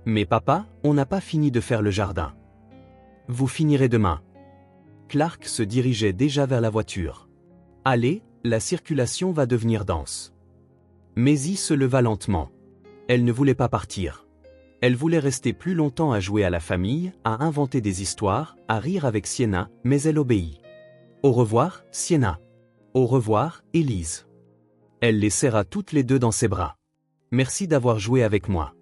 Mais papa, on n'a pas fini de faire le jardin. Vous finirez demain. Clark se dirigeait déjà vers la voiture. Allez, la circulation va devenir dense. Maisie se leva lentement. Elle ne voulait pas partir. Elle voulait rester plus longtemps à jouer à la famille, à inventer des histoires, à rire avec Sienna, mais elle obéit. Au revoir, Sienna. Au revoir, Élise. Elle les serra toutes les deux dans ses bras. Merci d'avoir joué avec moi.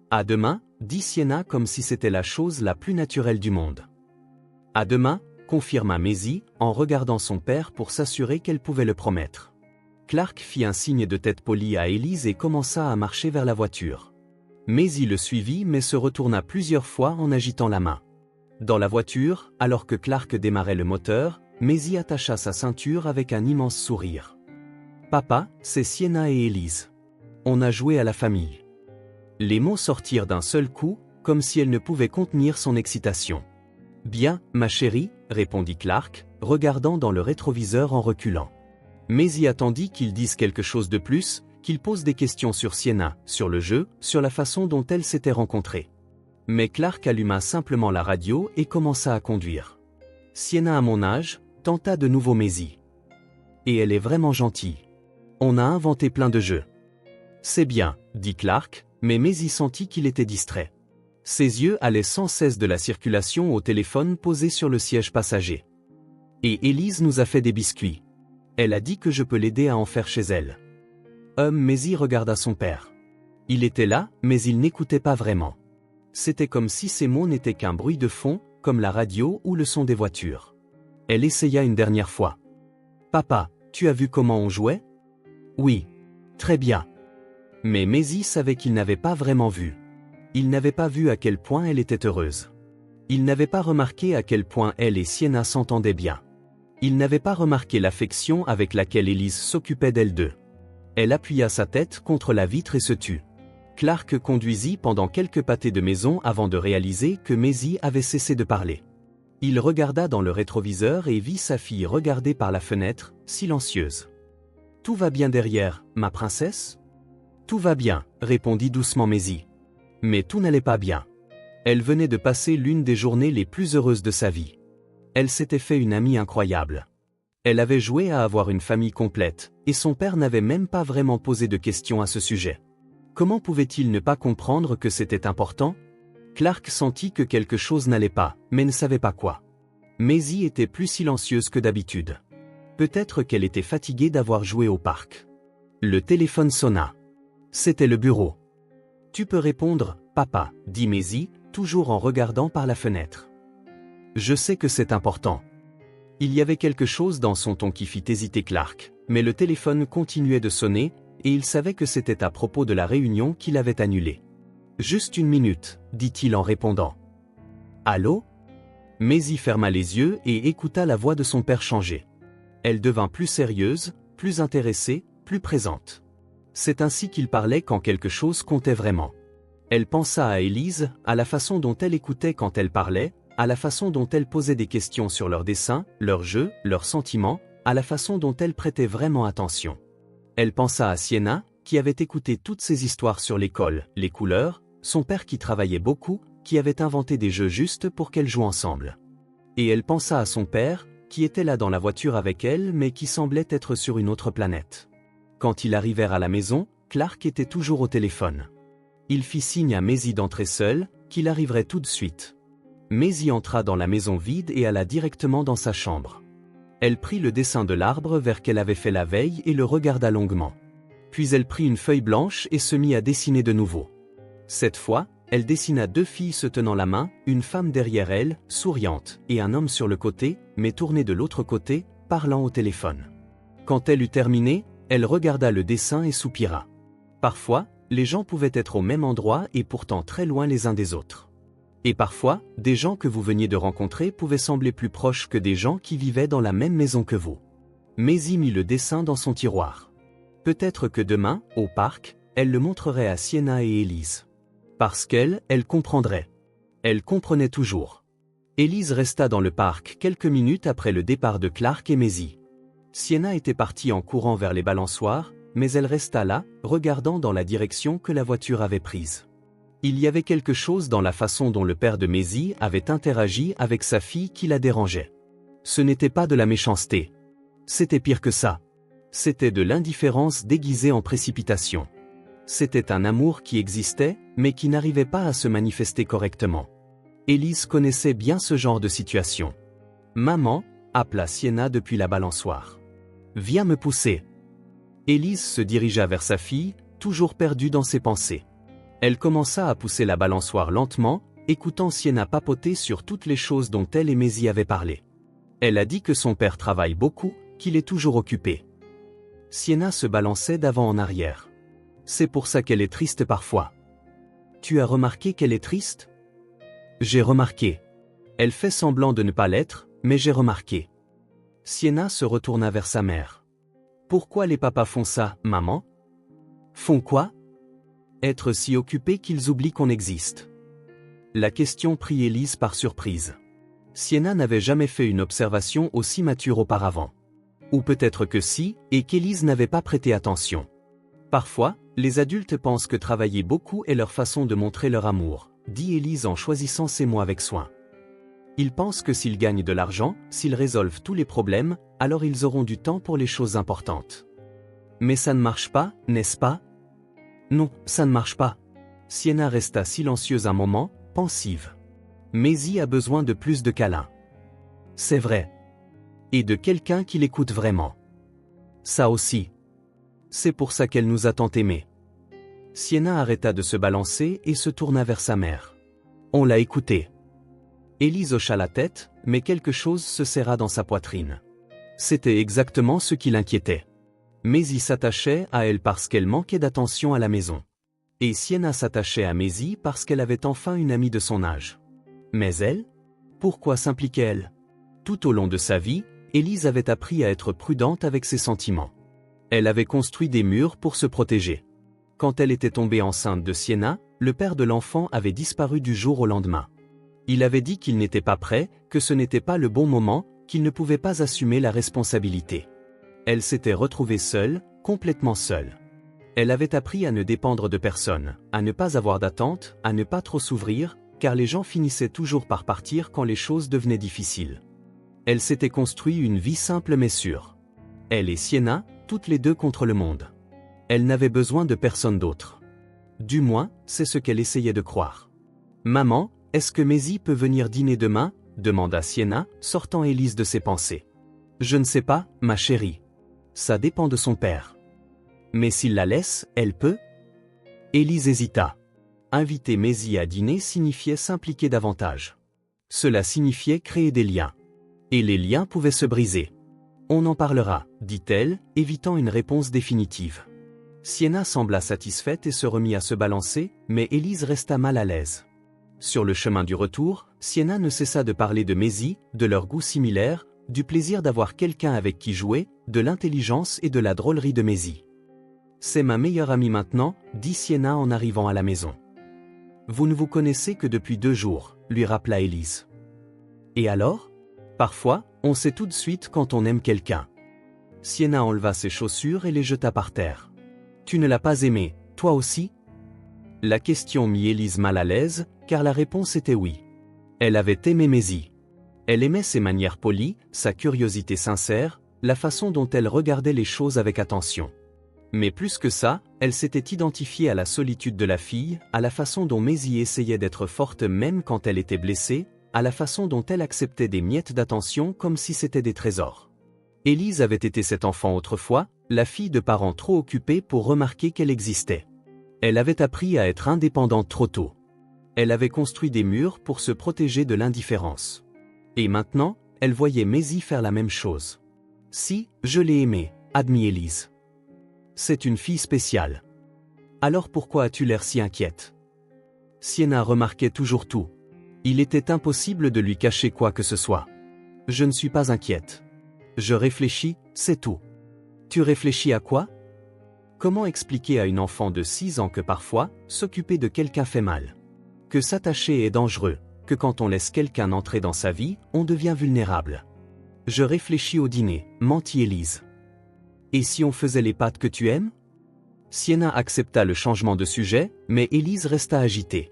À demain, dit Sienna comme si c'était la chose la plus naturelle du monde. À demain, confirma Maisie, en regardant son père pour s'assurer qu'elle pouvait le promettre. Clark fit un signe de tête poli à Élise et commença à marcher vers la voiture. Maisie le suivit mais se retourna plusieurs fois en agitant la main. Dans la voiture, alors que Clark démarrait le moteur, Maisie attacha sa ceinture avec un immense sourire. « Papa, c'est Sienna et Élise. On a joué à la famille. » Les mots sortirent d'un seul coup, comme si elle ne pouvait contenir son excitation. « Bien, ma chérie, » répondit Clark, regardant dans le rétroviseur en reculant. Maisie attendit qu'il dise quelque chose de plus, qu'il pose des questions sur Sienna, sur le jeu, sur la façon dont elles s'étaient rencontrées. Mais Clark alluma simplement la radio et commença à conduire. « Sienna a mon âge, » tenta de nouveau Maisie. « Et elle est vraiment gentille. On a inventé plein de jeux. »« C'est bien, » dit Clark, mais Maisie sentit qu'il était distrait. Ses yeux allaient sans cesse de la circulation au téléphone posé sur le siège passager. « Et Élise nous a fait des biscuits. Elle a dit que je peux l'aider à en faire chez elle. » Maisie regarda son père. Il était là, mais il n'écoutait pas vraiment. C'était comme si ces mots n'étaient qu'un bruit de fond, comme la radio ou le son des voitures. Elle essaya une dernière fois. « Papa, tu as vu comment on jouait ? » « Oui. Très bien. » Mais Maisie savait qu'il n'avait pas vraiment vu. Il n'avait pas vu à quel point elle était heureuse. Il n'avait pas remarqué à quel point elle et Sienna s'entendaient bien. Il n'avait pas remarqué l'affection avec laquelle Élise s'occupait d'elles deux. Elle appuya sa tête contre la vitre et se tut. Clark conduisit pendant quelques pâtés de maison avant de réaliser que Maisie avait cessé de parler. Il regarda dans le rétroviseur et vit sa fille regarder par la fenêtre, silencieuse. « Tout va bien derrière, ma princesse ? » « Tout va bien, » répondit doucement Maisie. Mais tout n'allait pas bien. Elle venait de passer l'une des journées les plus heureuses de sa vie. Elle s'était fait une amie incroyable. Elle avait joué à avoir une famille complète, et son père n'avait même pas vraiment posé de questions à ce sujet. Comment pouvait-il ne pas comprendre que c'était important ? Clark sentit que quelque chose n'allait pas, mais ne savait pas quoi. Maisie était plus silencieuse que d'habitude. Peut-être qu'elle était fatiguée d'avoir joué au parc. Le téléphone sonna. C'était le bureau. « Tu peux répondre, papa, » dit Maisie, toujours en regardant par la fenêtre. « Je sais que c'est important. » Il y avait quelque chose dans son ton qui fit hésiter Clark, mais le téléphone continuait de sonner, et il savait que c'était à propos de la réunion qu'il avait annulée. « Juste une minute, » dit-il en répondant. « Allô ?» Maisie ferma les yeux et écouta la voix de son père changer. Elle devint plus sérieuse, plus intéressée, plus présente. C'est ainsi qu'il parlait quand quelque chose comptait vraiment. Elle pensa à Élise, à la façon dont elle écoutait quand elle parlait, à la façon dont elle posait des questions sur leurs dessins, leurs jeux, leurs sentiments, à la façon dont elle prêtait vraiment attention. Elle pensa à Sienna, qui avait écouté toutes ces histoires sur l'école, les couleurs, son père qui travaillait beaucoup, qui avait inventé des jeux juste pour qu'elles jouent ensemble. Et elle pensa à son père, qui était là dans la voiture avec elle mais qui semblait être sur une autre planète. Quand ils arrivèrent à la maison, Clark était toujours au téléphone. Il fit signe à Maisie d'entrer seule, qu'il arriverait tout de suite. Maisie entra dans la maison vide et alla directement dans sa chambre. Elle prit le dessin de l'arbre vert qu'elle avait fait la veille et le regarda longuement. Puis elle prit une feuille blanche et se mit à dessiner de nouveau. Cette fois, elle dessina deux filles se tenant la main, une femme derrière elle, souriante, et un homme sur le côté, mais tourné de l'autre côté, parlant au téléphone. Quand elle eut terminé, elle regarda le dessin et soupira. Parfois, les gens pouvaient être au même endroit et pourtant très loin les uns des autres. Et parfois, des gens que vous veniez de rencontrer pouvaient sembler plus proches que des gens qui vivaient dans la même maison que vous. Maisie mit le dessin dans son tiroir. Peut-être que demain, au parc, elle le montrerait à Sienna et Élise. Parce qu'elle comprendrait. Elle comprenait toujours. Élise resta dans le parc quelques minutes après le départ de Clark et Maisie. Sienna était partie en courant vers les balançoires, mais elle resta là, regardant dans la direction que la voiture avait prise. Il y avait quelque chose dans la façon dont le père de Maisie avait interagi avec sa fille qui la dérangeait. Ce n'était pas de la méchanceté. C'était pire que ça. C'était de l'indifférence déguisée en précipitation. C'était un amour qui existait, mais qui n'arrivait pas à se manifester correctement. Élise connaissait bien ce genre de situation. « Maman » appela Sienna depuis la balançoire. « Viens me pousser. » Élise se dirigea vers sa fille, toujours perdue dans ses pensées. Elle commença à pousser la balançoire lentement, écoutant Sienna papoter sur toutes les choses dont elle et Maisie avaient parlé. Elle a dit que son père travaille beaucoup, qu'il est toujours occupé. Sienna se balançait d'avant en arrière. C'est pour ça qu'elle est triste parfois. Tu as remarqué qu'elle est triste ? J'ai remarqué. Elle fait semblant de ne pas l'être, mais j'ai remarqué. Sienna se retourna vers sa mère. Pourquoi les papas font ça, maman ? Font quoi ? Être si occupés qu'ils oublient qu'on existe. La question prit Élise par surprise. Sienna n'avait jamais fait une observation aussi mature auparavant. Ou peut-être que si, et qu'Élise n'avait pas prêté attention. Parfois, les adultes pensent que travailler beaucoup est leur façon de montrer leur amour, dit Élise en choisissant ses mots avec soin. Ils pensent que s'ils gagnent de l'argent, s'ils résolvent tous les problèmes, alors ils auront du temps pour les choses importantes. Mais ça ne marche pas, n'est-ce pas ? Non, ça ne marche pas. Sienna resta silencieuse un moment, pensive. Maisie a besoin de plus de câlins. C'est vrai. Et de quelqu'un qui l'écoute vraiment. Ça aussi. C'est pour ça qu'elle nous a tant aimés. Sienna arrêta de se balancer et se tourna vers sa mère. On l'a écoutée. Élise hocha la tête, mais quelque chose se serra dans sa poitrine. C'était exactement ce qui l'inquiétait. Maisie s'attachait à elle parce qu'elle manquait d'attention à la maison. Et Sienna s'attachait à Maisie parce qu'elle avait enfin une amie de son âge. Mais elle ? Pourquoi s'impliquait-elle ? Tout au long de sa vie, Élise avait appris à être prudente avec ses sentiments. Elle avait construit des murs pour se protéger. Quand elle était tombée enceinte de Sienna, le père de l'enfant avait disparu du jour au lendemain. Il avait dit qu'il n'était pas prêt, que ce n'était pas le bon moment, qu'il ne pouvait pas assumer la responsabilité. Elle s'était retrouvée seule, complètement seule. Elle avait appris à ne dépendre de personne, à ne pas avoir d'attente, à ne pas trop s'ouvrir, car les gens finissaient toujours par partir quand les choses devenaient difficiles. Elle s'était construit une vie simple mais sûre. Elle et Sienna, toutes les deux contre le monde. Elle n'avait besoin de personne d'autre. Du moins, c'est ce qu'elle essayait de croire. « Maman, est-ce que Maisie peut venir dîner demain ?» demanda Sienna, sortant Élise de ses pensées. « Je ne sais pas, ma chérie. Ça dépend de son père. Mais s'il la laisse, elle peut ?» Élise hésita. Inviter Maisie à dîner signifiait s'impliquer davantage. Cela signifiait créer des liens. Et les liens pouvaient se briser. « On en parlera », dit-elle, évitant une réponse définitive. Sienna sembla satisfaite et se remit à se balancer, mais Élise resta mal à l'aise. Sur le chemin du retour, Sienna ne cessa de parler de Maisie, de leurs goûts similaires, du plaisir d'avoir quelqu'un avec qui jouer, de l'intelligence et de la drôlerie de Maisie. « C'est ma meilleure amie maintenant », dit Sienna en arrivant à la maison. « Vous ne vous connaissez que depuis 2 jours, lui rappela Élise. « Et alors ? Parfois, on sait tout de suite quand on aime quelqu'un. » Sienna enleva ses chaussures et les jeta par terre. « Tu ne l'as pas aimé, toi aussi ?» La question mit Élise mal à l'aise, car la réponse était oui. Elle avait aimé Maisie. Elle aimait ses manières polies, sa curiosité sincère, la façon dont elle regardait les choses avec attention. Mais plus que ça, elle s'était identifiée à la solitude de la fille, à la façon dont Maisie essayait d'être forte même quand elle était blessée, à la façon dont elle acceptait des miettes d'attention comme si c'était des trésors. Élise avait été cet enfant autrefois, la fille de parents trop occupés pour remarquer qu'elle existait. Elle avait appris à être indépendante trop tôt. Elle avait construit des murs pour se protéger de l'indifférence. Et maintenant, elle voyait Maisie faire la même chose. « Si, je l'ai aimée », admit Élise. « C'est une fille spéciale. Alors pourquoi as-tu l'air si inquiète ?» Sienna remarquait toujours tout. Il était impossible de lui cacher quoi que ce soit. « Je ne suis pas inquiète. Je réfléchis, c'est tout. » « Tu réfléchis à quoi ? Comment expliquer à une enfant de 6 ans que parfois, s'occuper de quelqu'un fait mal ? Que s'attacher est dangereux, que quand on laisse quelqu'un entrer dans sa vie, on devient vulnérable. Je réfléchis au dîner, mentit Élise. Et si on faisait les pâtes que tu aimes ? Sienna accepta le changement de sujet, mais Élise resta agitée.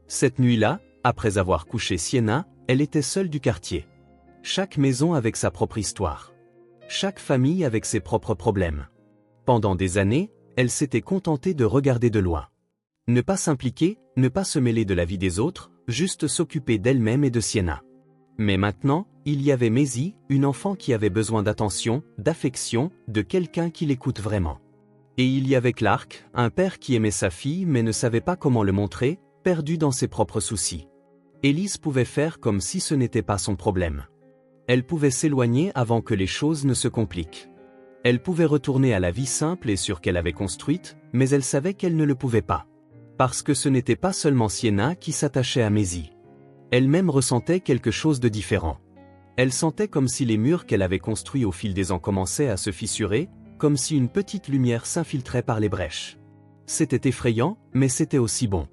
Cette nuit-là, après avoir couché Sienna, elle était seule du quartier. Chaque maison avec sa propre histoire. Chaque famille avec ses propres problèmes. Pendant des années, elle s'était contentée de regarder de loin. Ne pas s'impliquer, ne pas se mêler de la vie des autres, juste s'occuper d'elle-même et de Sienna. Mais maintenant, il y avait Maisie, une enfant qui avait besoin d'attention, d'affection, de quelqu'un qui l'écoute vraiment. Et il y avait Clark, un père qui aimait sa fille mais ne savait pas comment le montrer, perdu dans ses propres soucis. Élise pouvait faire comme si ce n'était pas son problème. Elle pouvait s'éloigner avant que les choses ne se compliquent. Elle pouvait retourner à la vie simple et sûre qu'elle avait construite, mais elle savait qu'elle ne le pouvait pas. Parce que ce n'était pas seulement Sienna qui s'attachait à Maisie. Elle-même ressentait quelque chose de différent. Elle sentait comme si les murs qu'elle avait construits au fil des ans commençaient à se fissurer, comme si une petite lumière s'infiltrait par les brèches. C'était effrayant, mais c'était aussi bon.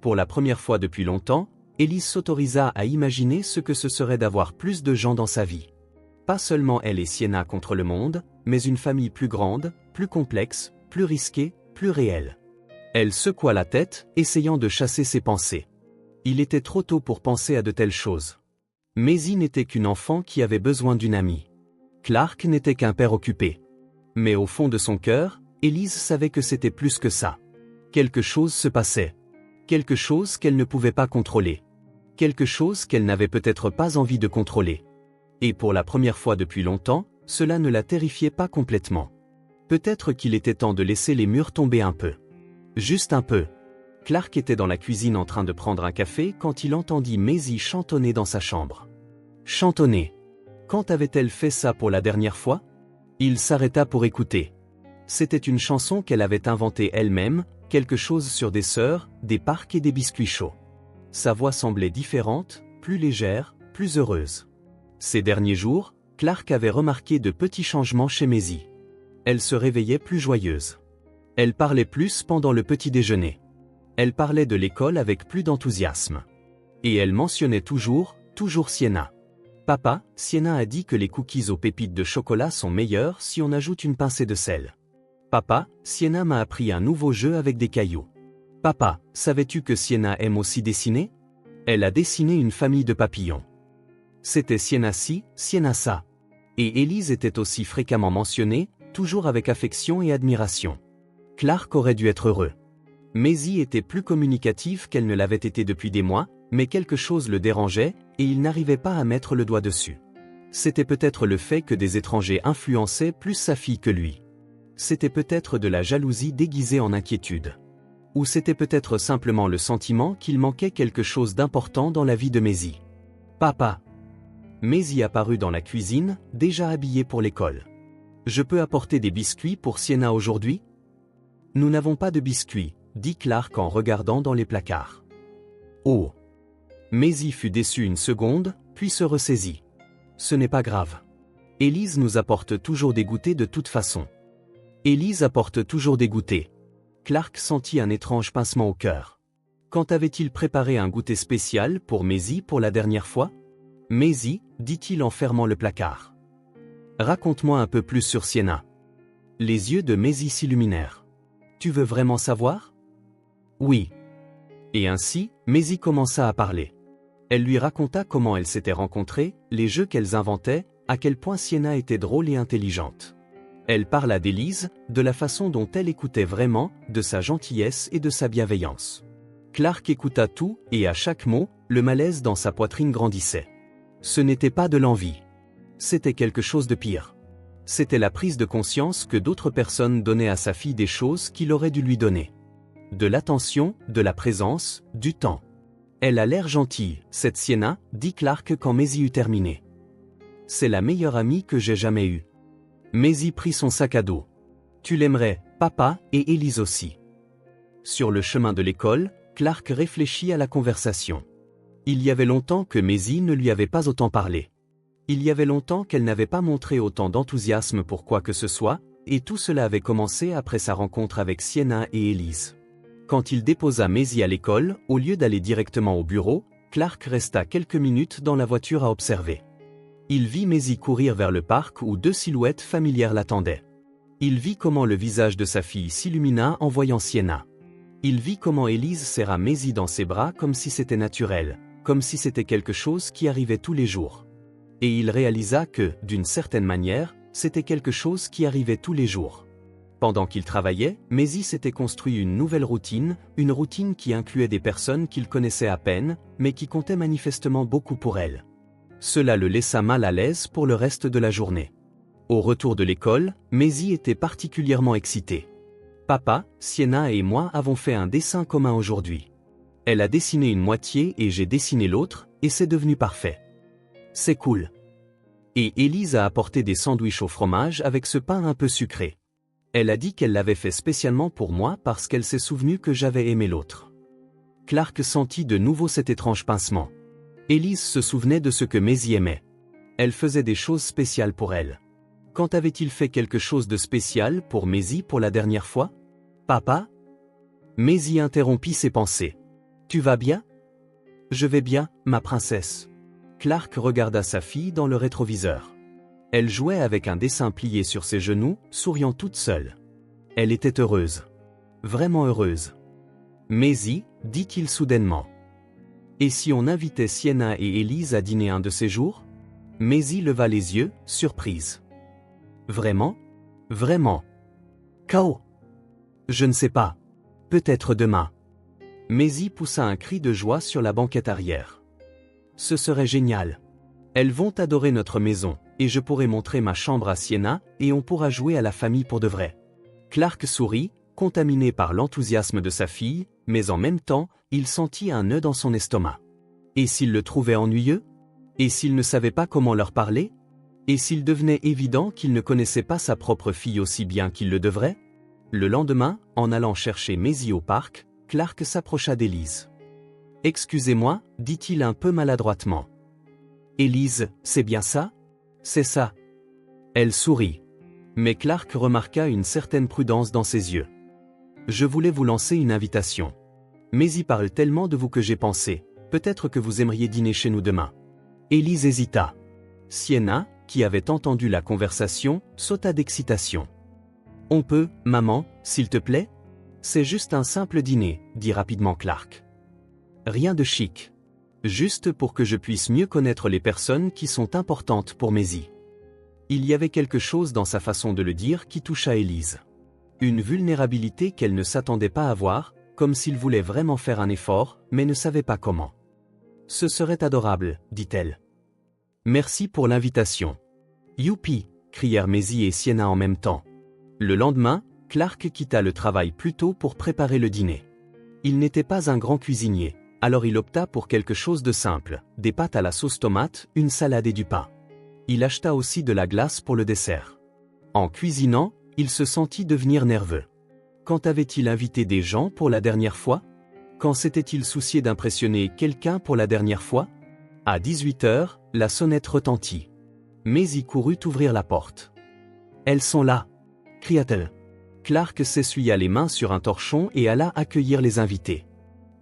Pour la première fois depuis longtemps, Élise s'autorisa à imaginer ce que ce serait d'avoir plus de gens dans sa vie. Pas seulement elle et Sienna contre le monde, mais une famille plus grande, plus complexe, plus risquée, plus réelle. Elle secoua la tête, essayant de chasser ses pensées. Il était trop tôt pour penser à de telles choses. Maisie n'était qu'une enfant qui avait besoin d'une amie. Clark n'était qu'un père occupé. Mais au fond de son cœur, Élise savait que c'était plus que ça. Quelque chose se passait. Quelque chose qu'elle ne pouvait pas contrôler. Quelque chose qu'elle n'avait peut-être pas envie de contrôler. Et pour la première fois depuis longtemps, cela ne la terrifiait pas complètement. Peut-être qu'il était temps de laisser les murs tomber un peu. Juste un peu. Clark était dans la cuisine en train de prendre un café quand il entendit Maisie chantonner dans sa chambre. Chantonner. Quand avait-elle fait ça pour la dernière fois ? Il s'arrêta pour écouter. C'était une chanson qu'elle avait inventée elle-même, quelque chose sur des sœurs, des parcs et des biscuits chauds. Sa voix semblait différente, plus légère, plus heureuse. Ces derniers jours, Clark avait remarqué de petits changements chez Maisie. Elle se réveillait plus joyeuse. Elle parlait plus pendant le petit déjeuner. Elle parlait de l'école avec plus d'enthousiasme. Et elle mentionnait toujours Sienna. Papa, Sienna a dit que les cookies aux pépites de chocolat sont meilleurs si on ajoute une pincée de sel. Papa, Sienna m'a appris un nouveau jeu avec des cailloux. Papa, savais-tu que Sienna aime aussi dessiner ? Elle a dessiné une famille de papillons. C'était Sienna ci, Sienna ça. Et Élise était aussi fréquemment mentionnée, toujours avec affection et admiration. Clark aurait dû être heureux. Maisie était plus communicative qu'elle ne l'avait été depuis des mois, mais quelque chose le dérangeait, et il n'arrivait pas à mettre le doigt dessus. C'était peut-être le fait que des étrangers influençaient plus sa fille que lui. C'était peut-être de la jalousie déguisée en inquiétude. Ou c'était peut-être simplement le sentiment qu'il manquait quelque chose d'important dans la vie de Maisie. Papa. Maisie apparut dans la cuisine, déjà habillée pour l'école. Je peux apporter des biscuits pour Sienna aujourd'hui ? Nous n'avons pas de biscuits, dit Clark en regardant dans les placards. Oh. Maisie fut déçue une seconde, puis se ressaisit. Ce n'est pas grave. Élise nous apporte toujours des goûters de toute façon. Élise apporte toujours des goûters. Clark sentit un étrange pincement au cœur. Quand avait-il préparé un goûter spécial pour Maisie pour la dernière fois ? Maisie, dit-il en fermant le placard. Raconte-moi un peu plus sur Sienna. Les yeux de Maisie s'illuminèrent. Tu veux vraiment savoir ? Oui. Et ainsi, Maisie commença à parler. Elle lui raconta comment elles s'étaient rencontrées, les jeux qu'elles inventaient, à quel point Sienna était drôle et intelligente. Elle parla d'Élise, de la façon dont elle écoutait vraiment, de sa gentillesse et de sa bienveillance. Clark écouta tout, et à chaque mot, le malaise dans sa poitrine grandissait. Ce n'était pas de l'envie. C'était quelque chose de pire. C'était la prise de conscience que d'autres personnes donnaient à sa fille des choses qu'il aurait dû lui donner. De l'attention, de la présence, du temps. Elle a l'air gentille, cette Sienna, dit Clark quand Maisie eut terminé. C'est la meilleure amie que j'ai jamais eue. Maisie prit son sac à dos. Tu l'aimerais, papa, et Élise aussi. Sur le chemin de l'école, Clark réfléchit à la conversation. Il y avait longtemps que Maisie ne lui avait pas autant parlé. Il y avait longtemps qu'elle n'avait pas montré autant d'enthousiasme pour quoi que ce soit, et tout cela avait commencé après sa rencontre avec Sienna et Élise. Quand il déposa Maisie à l'école, au lieu d'aller directement au bureau, Clark resta quelques minutes dans la voiture à observer. Il vit Maisie courir vers le parc où deux silhouettes familières l'attendaient. Il vit comment le visage de sa fille s'illumina en voyant Sienna. Il vit comment Élise serra Maisie dans ses bras comme si c'était naturel, comme si c'était quelque chose qui arrivait tous les jours. Et il réalisa que, d'une certaine manière, c'était quelque chose qui arrivait tous les jours. Pendant qu'il travaillait, Maisie s'était construit une nouvelle routine, une routine qui incluait des personnes qu'il connaissait à peine, mais qui comptaient manifestement beaucoup pour elle. Cela le laissa mal à l'aise pour le reste de la journée. Au retour de l'école, Maisie était particulièrement excitée. « Papa, Sienna et moi avons fait un dessin commun aujourd'hui. Elle a dessiné une moitié et j'ai dessiné l'autre, et c'est devenu parfait. C'est cool. » Et Élise a apporté des sandwichs au fromage avec ce pain un peu sucré. Elle a dit qu'elle l'avait fait spécialement pour moi parce qu'elle s'est souvenue que j'avais aimé l'autre. Clark sentit de nouveau cet étrange pincement. Élise se souvenait de ce que Maisie aimait. Elle faisait des choses spéciales pour elle. Quand avait-il fait quelque chose de spécial pour Maisie pour la dernière fois? Papa? Maisie interrompit ses pensées. Tu vas bien? Je vais bien, ma princesse. Clark regarda sa fille dans le rétroviseur. Elle jouait avec un dessin plié sur ses genoux, souriant toute seule. Elle était heureuse. Vraiment heureuse. Maisie, dit-il soudainement. Et si on invitait Sienna et Élise à dîner un de ces jours? Maisie leva les yeux, surprise. Vraiment? Vraiment? Kao? Je ne sais pas. Peut-être demain. Maisie poussa un cri de joie sur la banquette arrière. Ce serait génial. Elles vont adorer notre maison, et je pourrai montrer ma chambre à Sienna, et on pourra jouer à la famille pour de vrai. Clark sourit, contaminé par l'enthousiasme de sa fille, mais en même temps, il sentit un nœud dans son estomac. Et s'il le trouvait ennuyeux? Et s'il ne savait pas comment leur parler? Et s'il devenait évident qu'il ne connaissait pas sa propre fille aussi bien qu'il le devrait? Le lendemain, en allant chercher Maisie au parc, Clark s'approcha d'Élise. « Excusez-moi, dit-il un peu maladroitement. Élise, c'est bien ça? C'est ça. » Elle sourit. Mais Clark remarqua une certaine prudence dans ses yeux. « Je voulais vous lancer une invitation. Maisie parle tellement de vous que j'ai pensé, peut-être que vous aimeriez dîner chez nous demain. » Élise hésita. Sienna, qui avait entendu la conversation, sauta d'excitation. « On peut, maman, s'il te plaît? C'est juste un simple dîner, dit rapidement Clark. Rien de chic. Juste pour que je puisse mieux connaître les personnes qui sont importantes pour Maisie. » Il y avait quelque chose dans sa façon de le dire qui toucha Élise. Une vulnérabilité qu'elle ne s'attendait pas à voir, comme s'il voulait vraiment faire un effort, mais ne savait pas comment. « Ce serait adorable, dit-elle. Merci pour l'invitation. Youpi, crièrent Maisie et Sienna en même temps. Le lendemain, Clark quitta le travail plus tôt pour préparer le dîner. Il n'était pas un grand cuisinier, alors il opta pour quelque chose de simple, des pâtes à la sauce tomate, une salade et du pain. Il acheta aussi de la glace pour le dessert. En cuisinant, il se sentit devenir nerveux. Quand avait-il invité des gens pour la dernière fois? Quand s'était-il soucié d'impressionner quelqu'un pour la dernière fois? À 18h, la sonnette retentit. Maisie courut ouvrir la porte. « Elles sont là !» cria-t-elle. Clark s'essuya les mains sur un torchon et alla accueillir les invités.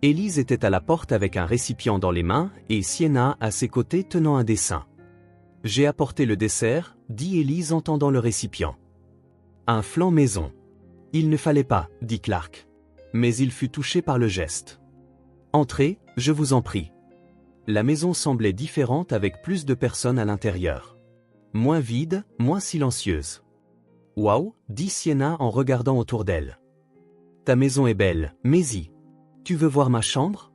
Élise était à la porte avec un récipient dans les mains et Sienna à ses côtés tenant un dessin. « J'ai apporté le dessert, dit Élise en tendant le récipient. Un flan maison. Il ne fallait pas, dit Clark. Mais il fut touché par le geste. Entrez, je vous en prie. La maison semblait différente avec plus de personnes à l'intérieur. Moins vide, moins silencieuse. Waouh, dit Sienna en regardant autour d'elle. Ta maison est belle, Maisie. Tu veux voir ma chambre?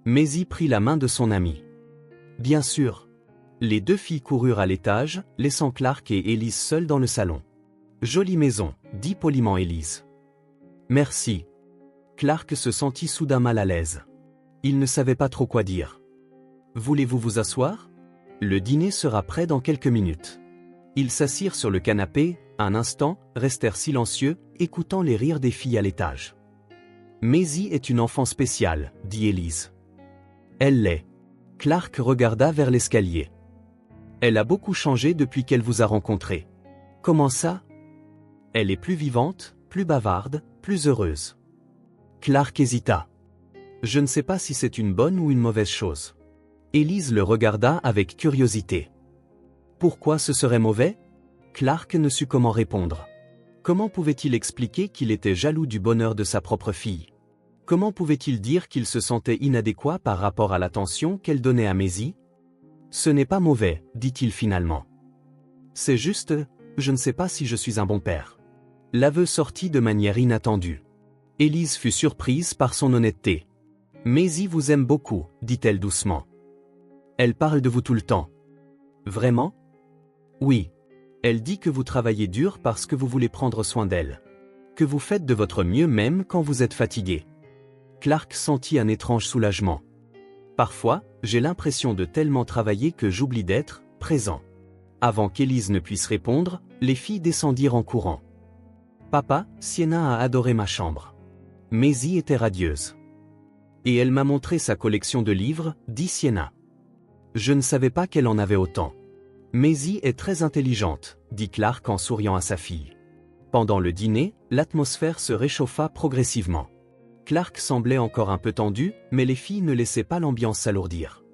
Maisie prit la main de son amie. Bien sûr. Les deux filles coururent à l'étage, laissant Clark et Élise seuls dans le salon. Jolie maison, dit poliment Élise. Merci. Clark se sentit soudain mal à l'aise. Il ne savait pas trop quoi dire. Voulez-vous vous asseoir? Le dîner sera prêt dans quelques minutes. Ils s'assirent sur le canapé, un instant, restèrent silencieux, écoutant les rires des filles à l'étage. Maisie est une enfant spéciale, dit Élise. Elle l'est. Clark regarda vers l'escalier. Elle a beaucoup changé depuis qu'elle vous a rencontré. Comment ça? Elle est plus vivante, plus bavarde, plus heureuse. Clark hésita. Je ne sais pas si c'est une bonne ou une mauvaise chose. Élise le regarda avec curiosité. Pourquoi ce serait mauvais? Clark ne sut comment répondre. Comment pouvait-il expliquer qu'il était jaloux du bonheur de sa propre fille? Comment pouvait-il dire qu'il se sentait inadéquat par rapport à l'attention qu'elle donnait à Maisie? Ce n'est pas mauvais, dit-il finalement. C'est juste, je ne sais pas si je suis un bon père. L'aveu sortit de manière inattendue. Élise fut surprise par son honnêteté. Maisie vous aime beaucoup, dit-elle doucement. Elle parle de vous tout le temps. Vraiment? Oui. Elle dit que vous travaillez dur parce que vous voulez prendre soin d'elle. Que vous faites de votre mieux même quand vous êtes fatigué. Clark sentit un étrange soulagement. Parfois, j'ai l'impression de tellement travailler que j'oublie d'être présent. Avant qu'Élise ne puisse répondre, les filles descendirent en courant. Papa, Sienna a adoré ma chambre. Maisie était radieuse. Et elle m'a montré sa collection de livres, dit Sienna. Je ne savais pas qu'elle en avait autant. Maisie est très intelligente, dit Clark en souriant à sa fille. Pendant le dîner, l'atmosphère se réchauffa progressivement. Clark semblait encore un peu tendu, mais les filles ne laissaient pas l'ambiance s'alourdir.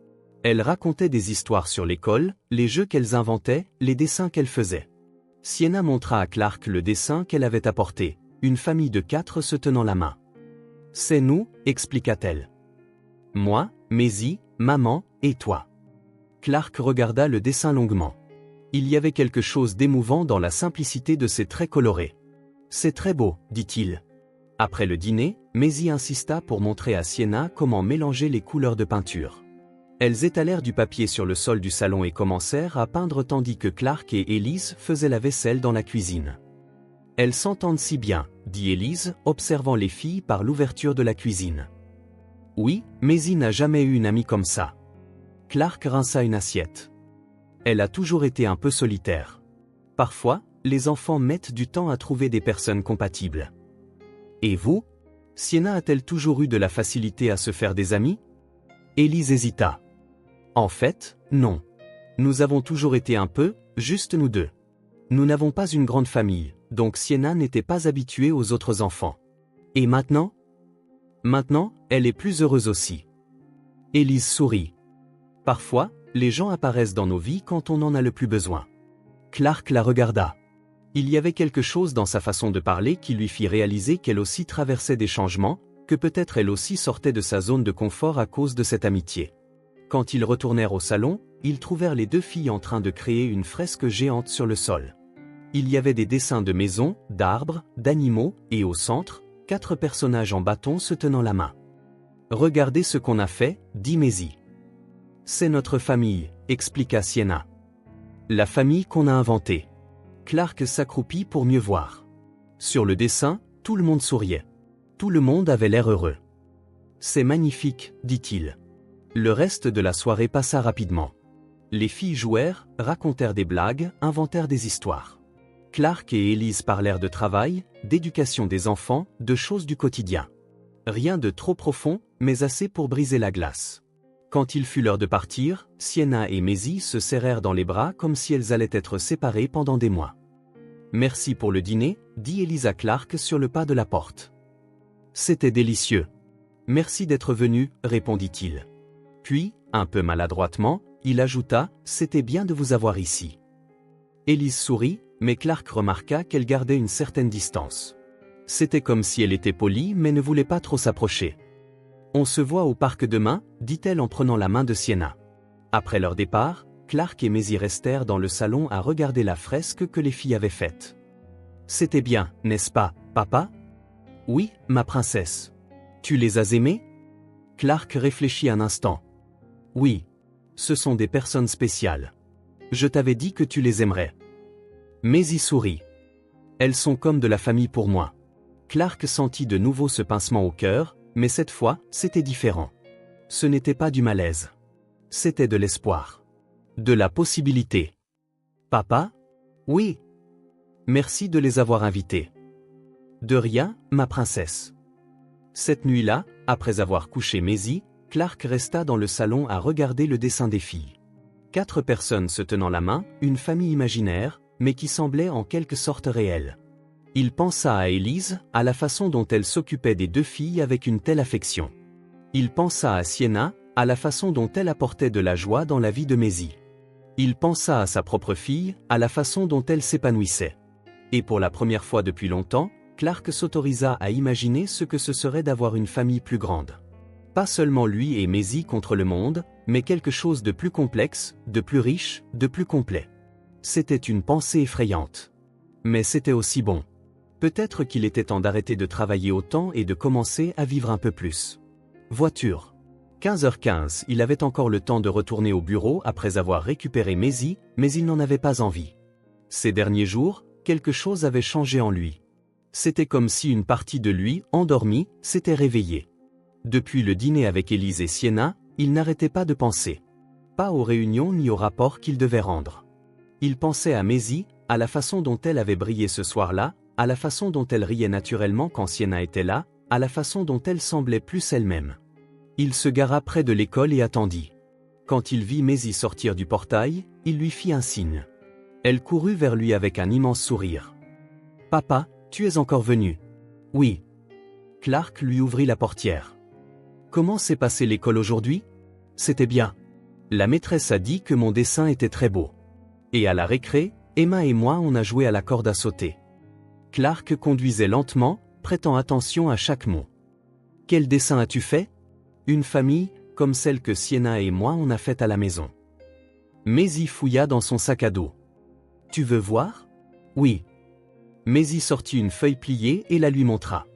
Elles racontaient des histoires sur l'école, les jeux qu'elles inventaient, les dessins qu'elles faisaient. Sienna montra à Clark le dessin qu'elle avait apporté, une famille de 4 se tenant la main. C'est nous, expliqua-t-elle. Moi, Maisie, maman, et toi. Clark regarda le dessin longuement. Il y avait quelque chose d'émouvant dans la simplicité de ces traits colorés. C'est très beau, dit-il. Après le dîner, Maisie insista pour montrer à Sienna comment mélanger les couleurs de peinture. Elles étalèrent du papier sur le sol du salon et commencèrent à peindre tandis que Clark et Élise faisaient la vaisselle dans la cuisine. Elles s'entendent si bien, dit Élise, observant les filles par l'ouverture de la cuisine. Oui, Maisie n'a jamais eu une amie comme ça. Clark rinça une assiette. Elle a toujours été un peu solitaire. Parfois, les enfants mettent du temps à trouver des personnes compatibles. Et vous? Sienna a-t-elle toujours eu de la facilité à se faire des amis? Élise hésita. En fait, non. Nous avons toujours été un peu, juste nous deux. Nous n'avons pas une grande famille, donc Sienna n'était pas habituée aux autres enfants. Et maintenant? Maintenant, elle est plus heureuse aussi. Élise sourit. Parfois, les gens apparaissent dans nos vies quand on en a le plus besoin. Clark la regarda. Il y avait quelque chose dans sa façon de parler qui lui fit réaliser qu'elle aussi traversait des changements, que peut-être elle aussi sortait de sa zone de confort à cause de cette amitié. Quand ils retournèrent au salon, ils trouvèrent les 2 filles en train de créer une fresque géante sur le sol. Il y avait des dessins de maisons, d'arbres, d'animaux, et au centre, 4 personnages en bâton se tenant la main. « Regardez ce qu'on a fait, dit Maisie. C'est notre famille, expliqua Sienna. La famille qu'on a inventée. Clark s'accroupit pour mieux voir. Sur le dessin, tout le monde souriait. Tout le monde avait l'air heureux. C'est magnifique, dit-il. Le reste de la soirée passa rapidement. Les filles jouèrent, racontèrent des blagues, inventèrent des histoires. Clark et Élise parlèrent de travail, d'éducation des enfants, de choses du quotidien. Rien de trop profond, mais assez pour briser la glace. Quand il fut l'heure de partir, Sienna et Maisie se serrèrent dans les bras comme si elles allaient être séparées pendant des mois. « Merci pour le dîner », dit Élise à Clark sur le pas de la porte. « C'était délicieux. »« Merci d'être venu », répondit-il. Puis, un peu maladroitement, il ajouta « C'était bien de vous avoir ici. » Élise sourit, mais Clark remarqua qu'elle gardait une certaine distance. C'était comme si elle était polie mais ne voulait pas trop s'approcher. « On se voit au parc demain », dit-elle en prenant la main de Sienna. Après leur départ, Clark et Maisie restèrent dans le salon à regarder la fresque que les filles avaient faite. « C'était bien, n'est-ce pas, papa ?»« Oui, ma princesse. Tu les as aimées ?» Clark réfléchit un instant. « Oui. Ce sont des personnes spéciales. Je t'avais dit que tu les aimerais. » Maisie sourit. « Elles sont comme de la famille pour moi. » Clark sentit de nouveau ce pincement au cœur, mais cette fois, c'était différent. Ce n'était pas du malaise. C'était de l'espoir. De la possibilité. « Papa ? » ?»« Oui. »« Merci de les avoir invités. »« De rien, ma princesse. » Cette nuit-là, après avoir couché Maisie, Clark resta dans le salon à regarder le dessin des filles. 4 personnes se tenant la main, une famille imaginaire, mais qui semblait en quelque sorte réelle. Il pensa à Élise, à la façon dont elle s'occupait des 2 filles avec une telle affection. Il pensa à Sienna, à la façon dont elle apportait de la joie dans la vie de Maisie. Il pensa à sa propre fille, à la façon dont elle s'épanouissait. Et pour la première fois depuis longtemps, Clark s'autorisa à imaginer ce que ce serait d'avoir une famille plus grande. Pas seulement lui et Maisie contre le monde, mais quelque chose de plus complexe, de plus riche, de plus complet. C'était une pensée effrayante. Mais c'était aussi bon. Peut-être qu'il était temps d'arrêter de travailler autant et de commencer à vivre un peu plus. Voiture. 15h15, il avait encore le temps de retourner au bureau après avoir récupéré Maisie, mais il n'en avait pas envie. Ces derniers jours, quelque chose avait changé en lui. C'était comme si une partie de lui, endormie, s'était réveillée. Depuis le dîner avec Élise et Sienna, il n'arrêtait pas de penser. Pas aux réunions ni aux rapports qu'il devait rendre. Il pensait à Maisie, à la façon dont elle avait brillé ce soir-là, à la façon dont elle riait naturellement quand Sienna était là, à la façon dont elle semblait plus elle-même. Il se gara près de l'école et attendit. Quand il vit Maisie sortir du portail, il lui fit un signe. Elle courut vers lui avec un immense sourire. « Papa, tu es encore venu. »« Oui. » Clark lui ouvrit la portière. « Comment s'est passée l'école aujourd'hui ? » ?»« C'était bien. La maîtresse a dit que mon dessin était très beau. Et à la récré, Emma et moi on a joué à la corde à sauter. » Clark conduisait lentement, prêtant attention à chaque mot. « Quel dessin as-tu fait ? » ?»« Une famille, comme celle que Sienna et moi on a faite à la maison. » Maisie fouilla dans son sac à dos. « Tu veux voir ? » ?»« Oui. » Maisie sortit une feuille pliée et la lui montra.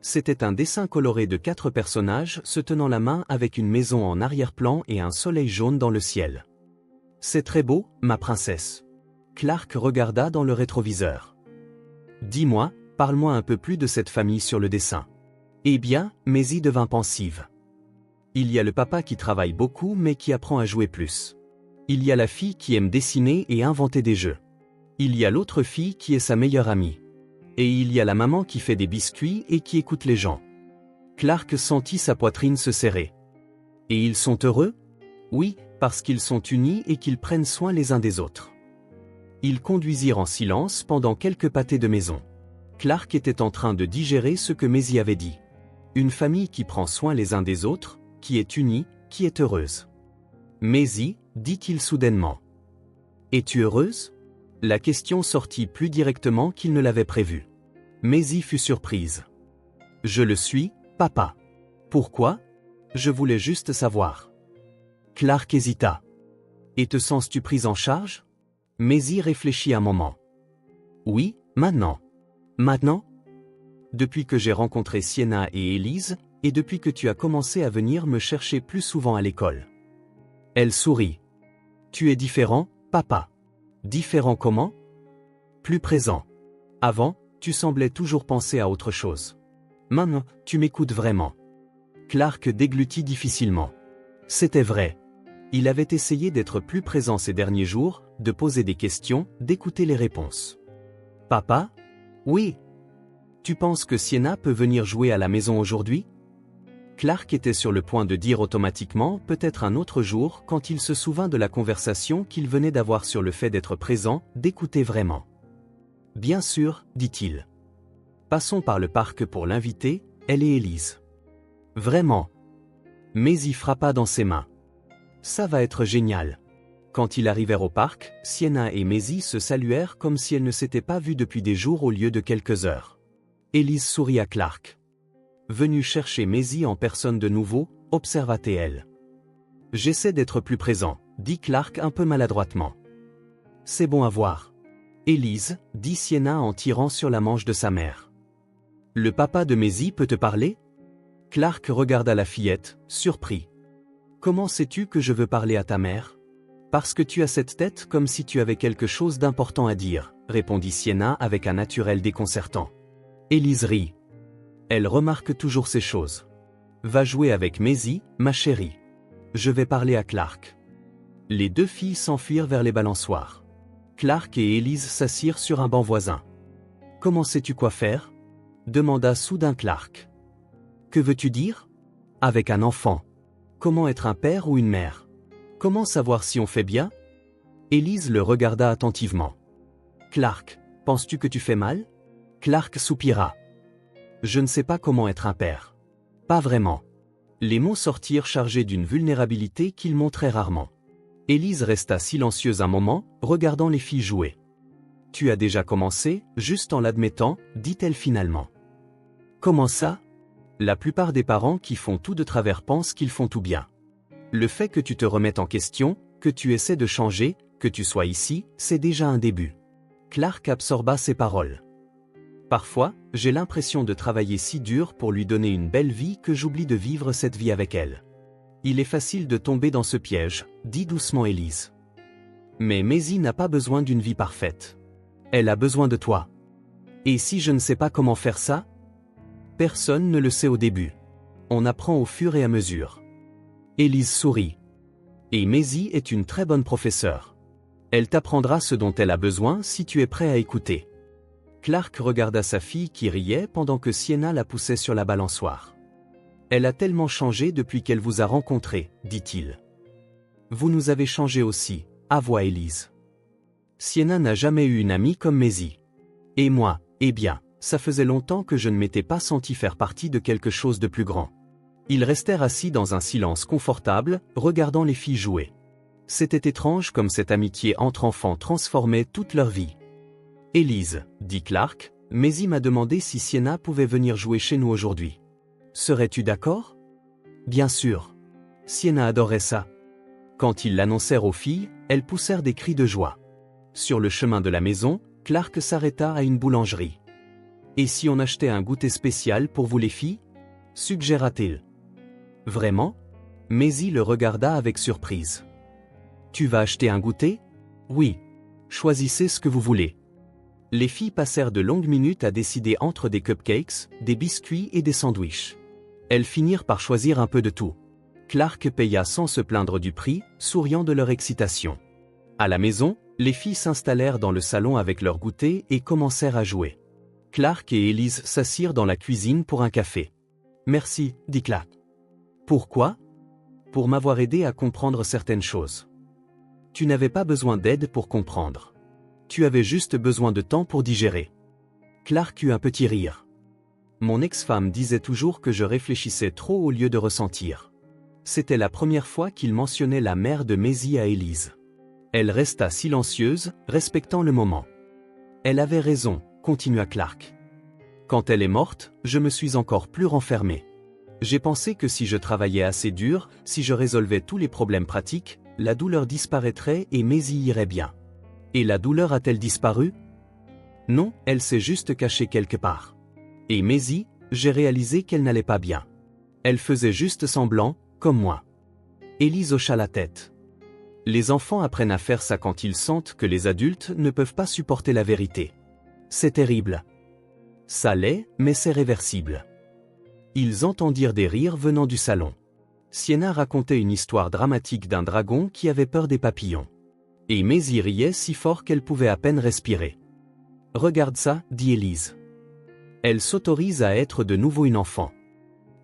C'était un dessin coloré de 4 personnages se tenant la main avec une maison en arrière-plan et un soleil jaune dans le ciel. « C'est très beau, ma princesse. » Clark regarda dans le rétroviseur. « Dis-moi, parle-moi un peu plus de cette famille sur le dessin. » Eh bien, Maisie devint pensive. Il y a le papa qui travaille beaucoup mais qui apprend à jouer plus. Il y a la fille qui aime dessiner et inventer des jeux. Il y a l'autre fille qui est sa meilleure amie. Et il y a la maman qui fait des biscuits et qui écoute les gens. Clark sentit sa poitrine se serrer. Et ils sont heureux ? Oui, parce qu'ils sont unis et qu'ils prennent soin les uns des autres. Ils conduisirent en silence pendant quelques pâtés de maison. Clark était en train de digérer ce que Maisie avait dit. Une famille qui prend soin les uns des autres, qui est unie, qui est heureuse. Maisie, dit-il soudainement. Es-tu heureuse ? La question sortit plus directement qu'il ne l'avait prévu. Maisie fut surprise. Je le suis, papa. Pourquoi ? Je voulais juste savoir. Clark hésita. Et te sens-tu prise en charge ? Maisie réfléchit un moment. Oui, maintenant. Maintenant ? Depuis que j'ai rencontré Sienna et Élise, et depuis que tu as commencé à venir me chercher plus souvent à l'école. Elle sourit. Tu es différent, papa. Différent comment ? Plus présent. Avant, tu semblais toujours penser à autre chose. Maintenant, tu m'écoutes vraiment. Clark déglutit difficilement. C'était vrai. Il avait essayé d'être plus présent ces derniers jours, de poser des questions, d'écouter les réponses. Papa ? Oui. Tu penses que Sienna peut venir jouer à la maison aujourd'hui ? Clark était sur le point de dire automatiquement peut-être un autre jour quand il se souvint de la conversation qu'il venait d'avoir sur le fait d'être présent, d'écouter vraiment. Bien sûr, dit-il. Passons par le parc pour l'inviter, elle et Élise. Vraiment. Maisie frappa dans ses mains. Ça va être génial. Quand ils arrivèrent au parc, Sienna et Maisie se saluèrent comme si elles ne s'étaient pas vues depuis des jours au lieu de quelques heures. Élise sourit à Clark. Venue chercher Maisie en personne de nouveau, observa-t-elle. J'essaie d'être plus présent, dit Clark un peu maladroitement. C'est bon à voir. Élise, dit Sienna en tirant sur la manche de sa mère. Le papa de Maisie peut te parler ? Clark regarda la fillette, surpris. Comment sais-tu que je veux parler à ta mère ? Parce que tu as cette tête comme si tu avais quelque chose d'important à dire, répondit Sienna avec un naturel déconcertant. Élise rit. Elle remarque toujours ces choses. Va jouer avec Maisie, ma chérie. Je vais parler à Clark. Les deux filles s'enfuirent vers les balançoires. Clark et Élise s'assirent sur un banc voisin. Comment sais-tu quoi faire ? Demanda soudain Clark. Que veux-tu dire ? Avec un enfant. Comment être un père ou une mère ? Comment savoir si on fait bien ? Élise le regarda attentivement. Clark, penses-tu que tu fais mal ? Clark soupira. Je ne sais pas comment être un père. Pas vraiment. Les mots sortirent chargés d'une vulnérabilité qu'il montrait rarement. Élise resta silencieuse un moment, regardant les filles jouer. Tu as déjà commencé, juste en l'admettant, dit-elle finalement. Comment ça? La plupart des parents qui font tout de travers pensent qu'ils font tout bien. Le fait que tu te remettes en question, que tu essaies de changer, que tu sois ici, c'est déjà un début. Clark absorba ses paroles. Parfois, j'ai l'impression de travailler si dur pour lui donner une belle vie que j'oublie de vivre cette vie avec elle. Il est facile de tomber dans ce piège, dit doucement Élise. Mais Maisie n'a pas besoin d'une vie parfaite. Elle a besoin de toi. Et si je ne sais pas comment faire ça? Personne ne le sait au début. On apprend au fur et à mesure. Élise sourit. Et Maisie est une très bonne professeure. Elle t'apprendra ce dont elle a besoin si tu es prêt à écouter. Clark regarda sa fille qui riait pendant que Sienna la poussait sur la balançoire. Elle a tellement changé depuis qu'elle vous a rencontré, dit-il. Vous nous avez changé aussi, avoua Élise. Sienna n'a jamais eu une amie comme Maisie. Et moi, eh bien, ça faisait longtemps que je ne m'étais pas senti faire partie de quelque chose de plus grand. Ils restèrent assis dans un silence confortable, regardant les filles jouer. C'était étrange comme cette amitié entre enfants transformait toute leur vie. Élise, dit Clark, Maisie m'a demandé si Sienna pouvait venir jouer chez nous aujourd'hui. Serais-tu d'accord? Bien sûr. Sienna adorait ça. Quand ils l'annoncèrent aux filles, elles poussèrent des cris de joie. Sur le chemin de la maison, Clark s'arrêta à une boulangerie. Et si on achetait un goûter spécial pour vous les filles? Suggéra-t-il. Vraiment? Maisie le regarda avec surprise. Tu vas acheter un goûter? Oui. Choisissez ce que vous voulez. Les filles passèrent de longues minutes à décider entre des cupcakes, des biscuits et des sandwichs. Elles finirent par choisir un peu de tout. Clark paya sans se plaindre du prix, souriant de leur excitation. À la maison, les filles s'installèrent dans le salon avec leur goûter et commencèrent à jouer. Clark et Élise s'assirent dans la cuisine pour un café. Merci, dit Clark. Pourquoi? Pour m'avoir aidé à comprendre certaines choses. Tu n'avais pas besoin d'aide pour comprendre. Tu avais juste besoin de temps pour digérer. Clark eut un petit rire. Mon ex-femme disait toujours que je réfléchissais trop au lieu de ressentir. C'était la première fois qu'il mentionnait la mère de Maisie à Élise. Elle resta silencieuse, respectant le moment. Elle avait raison, continua Clark. Quand elle est morte, je me suis encore plus renfermé. J'ai pensé que si je travaillais assez dur, si je résolvais tous les problèmes pratiques, la douleur disparaîtrait et Maisie irait bien. Et la douleur a-t-elle disparu? Non, elle s'est juste cachée quelque part. Et Maisie, j'ai réalisé qu'elle n'allait pas bien. Elle faisait juste semblant, comme moi. Élise hocha la tête. Les enfants apprennent à faire ça quand ils sentent que les adultes ne peuvent pas supporter la vérité. C'est terrible. Ça l'est, mais c'est réversible. Ils entendirent des rires venant du salon. Sienna racontait une histoire dramatique d'un dragon qui avait peur des papillons. Et Maisie riait si fort qu'elle pouvait à peine respirer. Regarde ça, dit Élise. Elle s'autorise à être de nouveau une enfant.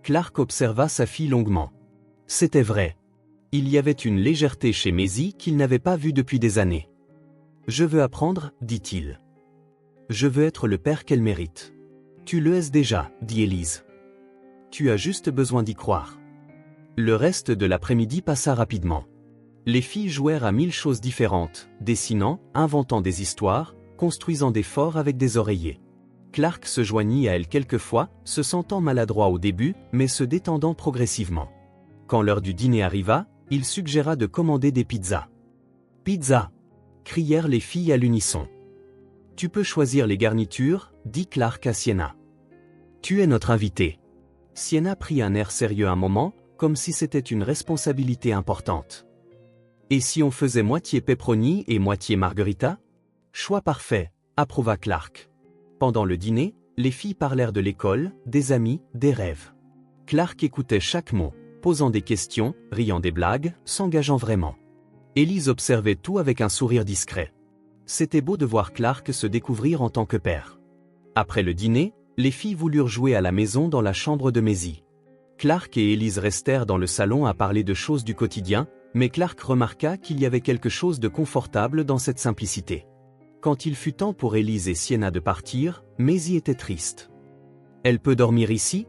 Clark observa sa fille longuement. C'était vrai. Il y avait une légèreté chez Maisie qu'il n'avait pas vue depuis des années. Je veux apprendre, dit-il. Je veux être le père qu'elle mérite. Tu le es déjà, dit Élise. Tu as juste besoin d'y croire. Le reste de l'après-midi passa rapidement. Les filles jouèrent à 1000 choses différentes, dessinant, inventant des histoires, construisant des forts avec des oreillers. Clark se joignit à elles quelquefois, se sentant maladroit au début, mais se détendant progressivement. Quand l'heure du dîner arriva, il suggéra de commander des pizzas. Pizza! Crièrent les filles à l'unisson. Tu peux choisir les garnitures, dit Clark à Sienna. Tu es notre invité. Sienna prit un air sérieux un moment, comme si c'était une responsabilité importante. Et si on faisait moitié pepperoni et moitié margarita? Choix parfait, approuva Clark. Pendant le dîner, les filles parlèrent de l'école, des amis, des rêves. Clark écoutait chaque mot, posant des questions, riant des blagues, s'engageant vraiment. Élise observait tout avec un sourire discret. C'était beau de voir Clark se découvrir en tant que père. Après le dîner, les filles voulurent jouer à la maison dans la chambre de Maisie. Clark et Élise restèrent dans le salon à parler de choses du quotidien, mais Clark remarqua qu'il y avait quelque chose de confortable dans cette simplicité. Quand il fut temps pour Élise et Sienna de partir, Maisie était triste. « Elle peut dormir ici ?»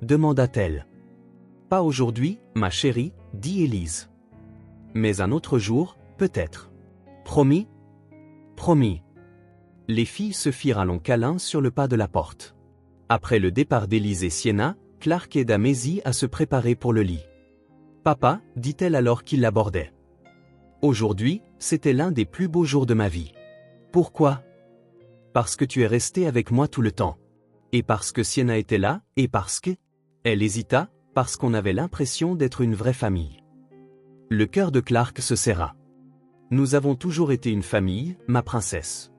demanda-t-elle. « Pas aujourd'hui, ma chérie, » dit Élise. « Mais un autre jour, peut-être. » « Promis ? » « Promis. » Les filles se firent un long câlin sur le pas de la porte. Après le départ d'Élise et Sienna, Clark aida Maisie à se préparer pour le lit. « Papa, dit-elle alors qu'il l'abordait. Aujourd'hui, c'était l'un des plus beaux jours de ma vie. Pourquoi? Parce que tu es resté avec moi tout le temps. Et parce que Sienna était là, et parce que... Elle hésita, parce qu'on avait l'impression d'être une vraie famille. Le cœur de Clark se serra. Nous avons toujours été une famille, ma princesse.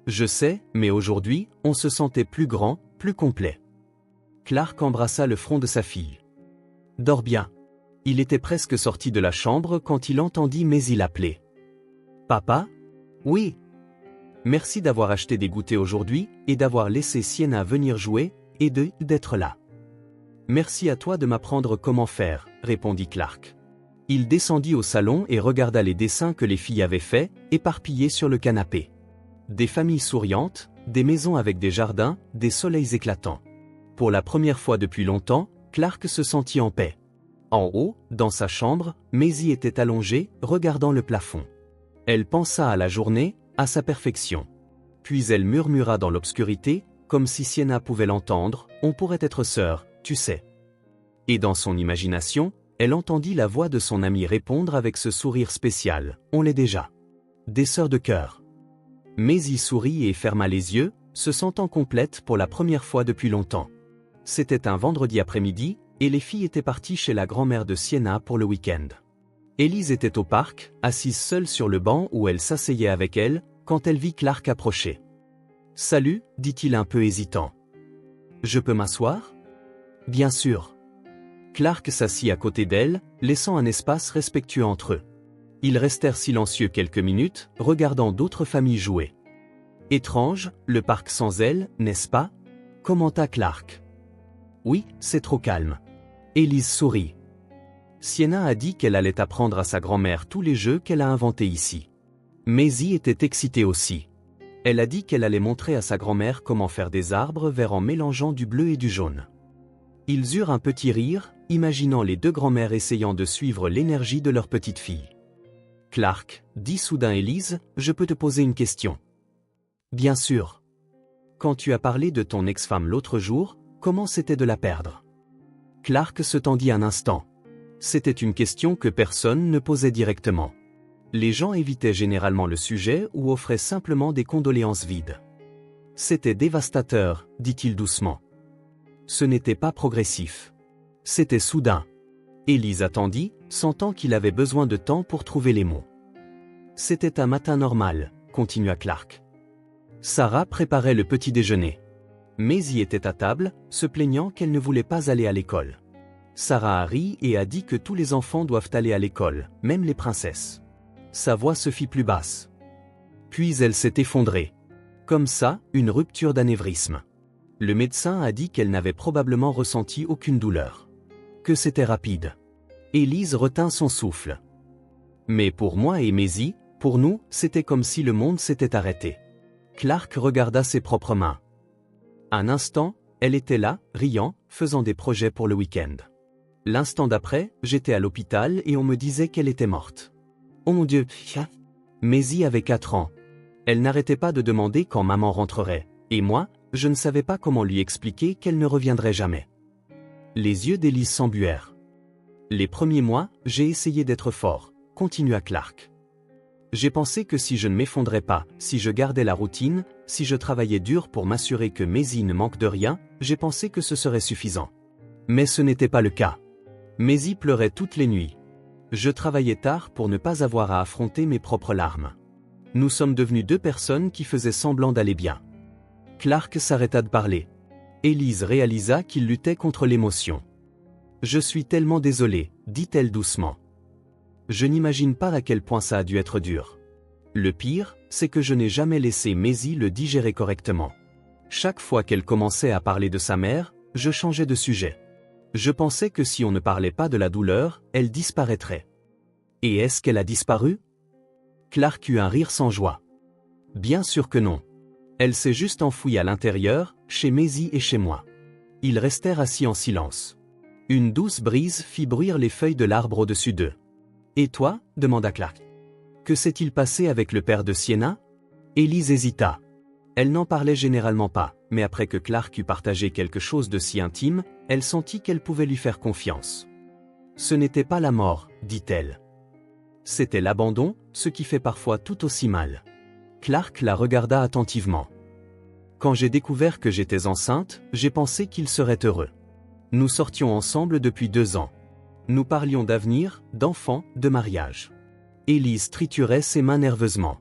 Je sais, mais aujourd'hui, on se sentait plus grand, plus complet. Clark embrassa le front de sa fille. Dors bien. Il était presque sorti de la chambre quand il entendit Maisie l'appeler. Papa? Oui. Merci d'avoir acheté des goûters aujourd'hui et d'avoir laissé Sienna venir jouer et d'être là. Merci à toi de m'apprendre comment faire, répondit Clark. Il descendit au salon et regarda les dessins que les filles avaient faits, éparpillés sur le canapé. Des familles souriantes, des maisons avec des jardins, des soleils éclatants. Pour la première fois depuis longtemps, Clark se sentit en paix. En haut, dans sa chambre, Maisie était allongée, regardant le plafond. Elle pensa à la journée, à sa perfection. Puis elle murmura dans l'obscurité, comme si Sienna pouvait l'entendre, « On pourrait être sœurs, tu sais. » Et dans son imagination, elle entendit la voix de son amie répondre avec ce sourire spécial, « On l'est déjà. » Des sœurs de cœur. Maisie sourit et ferma les yeux, se sentant complète pour la première fois depuis longtemps. C'était un vendredi après-midi, et les filles étaient parties chez la grand-mère de Sienna pour le week-end. Élise était au parc, assise seule sur le banc où elle s'asseyait avec elle, quand elle vit Clark approcher. « Salut, dit-il un peu hésitant. Je peux m'asseoir? Bien sûr. Clark s'assit à côté d'elle, laissant un espace respectueux entre eux. Ils restèrent silencieux quelques minutes, regardant d'autres familles jouer. Étrange, le parc sans elle, n'est-ce pas? Commenta Clark. Oui, c'est trop calme. Élise sourit. Sienna a dit qu'elle allait apprendre à sa grand-mère tous les jeux qu'elle a inventés ici. Maisie était excitée aussi. Elle a dit qu'elle allait montrer à sa grand-mère comment faire des arbres verts en mélangeant du bleu et du jaune. Ils eurent un petit rire, imaginant les deux grand-mères essayant de suivre l'énergie de leur petite fille. Clark, dit soudain Élise, je peux te poser une question. Bien sûr. Quand tu as parlé de ton ex-femme l'autre jour, comment c'était de la perdre? Clark se tendit un instant. C'était une question que personne ne posait directement. Les gens évitaient généralement le sujet ou offraient simplement des condoléances vides. C'était dévastateur, dit-il doucement. Ce n'était pas progressif. C'était soudain. Élise attendit, sentant qu'il avait besoin de temps pour trouver les mots. C'était un matin normal, continua Clark. Sarah préparait le petit déjeuner. Maisie était à table, se plaignant qu'elle ne voulait pas aller à l'école. Sarah a ri et a dit que tous les enfants doivent aller à l'école, même les princesses. Sa voix se fit plus basse. Puis elle s'est effondrée. Comme ça, une rupture d'anévrisme. Le médecin a dit qu'elle n'avait probablement ressenti aucune douleur. Que c'était rapide. Élise retint son souffle. Mais pour moi et Maisie, pour nous, c'était comme si le monde s'était arrêté. Clark regarda ses propres mains. Un instant, elle était là, riant, faisant des projets pour le week-end. L'instant d'après, j'étais à l'hôpital et on me disait qu'elle était morte. Oh mon Dieu, Maisie avait 4 ans. Elle n'arrêtait pas de demander quand maman rentrerait, et moi, je ne savais pas comment lui expliquer qu'elle ne reviendrait jamais. Les yeux d'Élise s'embuèrent. Les premiers mois, j'ai essayé d'être fort, continua Clark. J'ai pensé que si je ne m'effondrais pas, si je gardais la routine, si je travaillais dur pour m'assurer que Maisie ne manque de rien, j'ai pensé que ce serait suffisant. Mais ce n'était pas le cas. Maisie pleurait toutes les nuits. Je travaillais tard pour ne pas avoir à affronter mes propres larmes. Nous sommes devenus 2 personnes qui faisaient semblant d'aller bien. Clark s'arrêta de parler. Élise réalisa qu'il luttait contre l'émotion. « Je suis tellement désolée, dit-elle doucement. Je n'imagine pas à quel point ça a dû être dur. Le pire, c'est que je n'ai jamais laissé Maisie le digérer correctement. Chaque fois qu'elle commençait à parler de sa mère, je changeais de sujet. Je pensais que si on ne parlait pas de la douleur, elle disparaîtrait. Et est-ce qu'elle a disparu? Clark eut un rire sans joie. Bien sûr que non. Elle s'est juste enfouie à l'intérieur, chez Maisie et chez moi. Ils restèrent assis en silence. Une douce brise fit bruire les feuilles de l'arbre au-dessus d'eux. Et toi? Demanda Clark. Que s'est-il passé avec le père de Sienna? Élise hésita. Elle n'en parlait généralement pas, mais après que Clark eut partagé quelque chose de si intime, elle sentit qu'elle pouvait lui faire confiance. Ce n'était pas la mort, dit-elle. C'était l'abandon, ce qui fait parfois tout aussi mal. Clark la regarda attentivement. Quand j'ai découvert que j'étais enceinte, j'ai pensé qu'il serait heureux. Nous sortions ensemble depuis 2 ans. Nous parlions d'avenir, d'enfants, de mariage. Élise triturait ses mains nerveusement.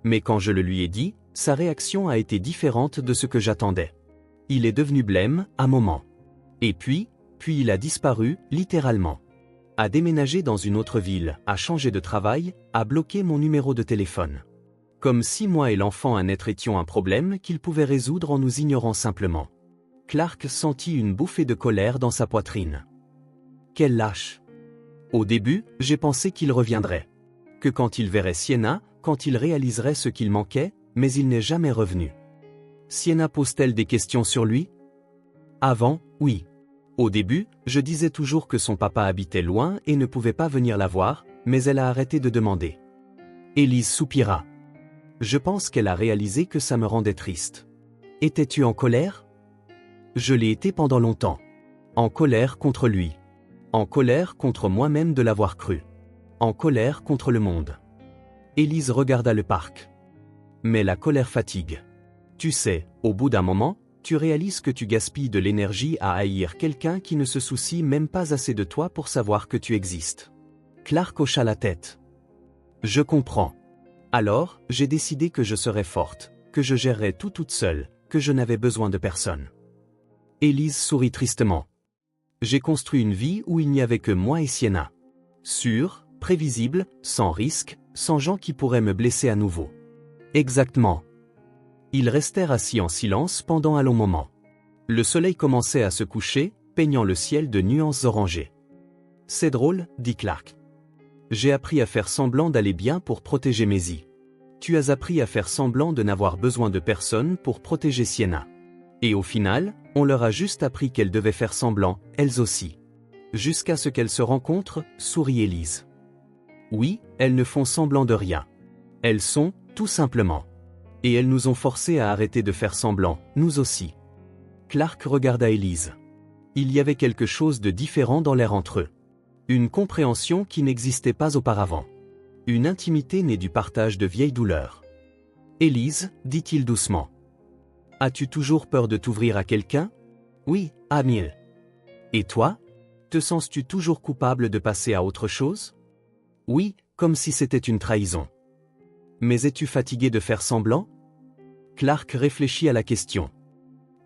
Mais quand je le lui ai dit, sa réaction a été différente de ce que j'attendais. Il est devenu blême, à moment. Et puis il a disparu, littéralement. A déménagé dans une autre ville, a changé de travail, a bloqué mon numéro de téléphone. Comme si moi et l'enfant un être étions un problème qu'il pouvait résoudre en nous ignorant simplement. Clark sentit une bouffée de colère dans sa poitrine. Quel lâche! Au début, j'ai pensé qu'il reviendrait. Que quand il verrait Sienna, quand il réaliserait ce qu'il manquait, mais il n'est jamais revenu. Sienna pose-t-elle des questions sur lui? Avant, oui. Au début, je disais toujours que son papa habitait loin et ne pouvait pas venir la voir, mais elle a arrêté de demander. Élise soupira. Je pense qu'elle a réalisé que ça me rendait triste. Étais-tu en colère? Je l'ai été pendant longtemps. En colère contre lui. En colère contre moi-même de l'avoir cru. En colère contre le monde. Élise regarda le parc. Mais la colère fatigue. Tu sais, au bout d'un moment, tu réalises que tu gaspilles de l'énergie à haïr quelqu'un qui ne se soucie même pas assez de toi pour savoir que tu existes. Clark hocha la tête. Je comprends. Alors, j'ai décidé que je serais forte, que je gérerais tout toute seule, que je n'avais besoin de personne. Élise sourit tristement. J'ai construit une vie où il n'y avait que moi et Sienna. Sûre, prévisible, sans risque, sans gens qui pourraient me blesser à nouveau. Exactement. Ils restèrent assis en silence pendant un long moment. Le soleil commençait à se coucher, peignant le ciel de nuances orangées. C'est drôle, dit Clark. J'ai appris à faire semblant d'aller bien pour protéger Maisie. Tu as appris à faire semblant de n'avoir besoin de personne pour protéger Sienna. Et au final, on leur a juste appris qu'elles devaient faire semblant, elles aussi. Jusqu'à ce qu'elles se rencontrent, sourit Élise. Oui, elles ne font semblant de rien. Elles sont, tout simplement. Et elles nous ont forcés à arrêter de faire semblant, nous aussi. Clark regarda Élise. Il y avait quelque chose de différent dans l'air entre eux. Une compréhension qui n'existait pas auparavant. Une intimité née du partage de vieilles douleurs. Élise, dit-il doucement. As-tu toujours peur de t'ouvrir à quelqu'un? Oui, à 1000. Et toi? Te sens-tu toujours coupable de passer à autre chose? Oui, comme si c'était une trahison. Mais es-tu fatigué de faire semblant? Clark réfléchit à la question.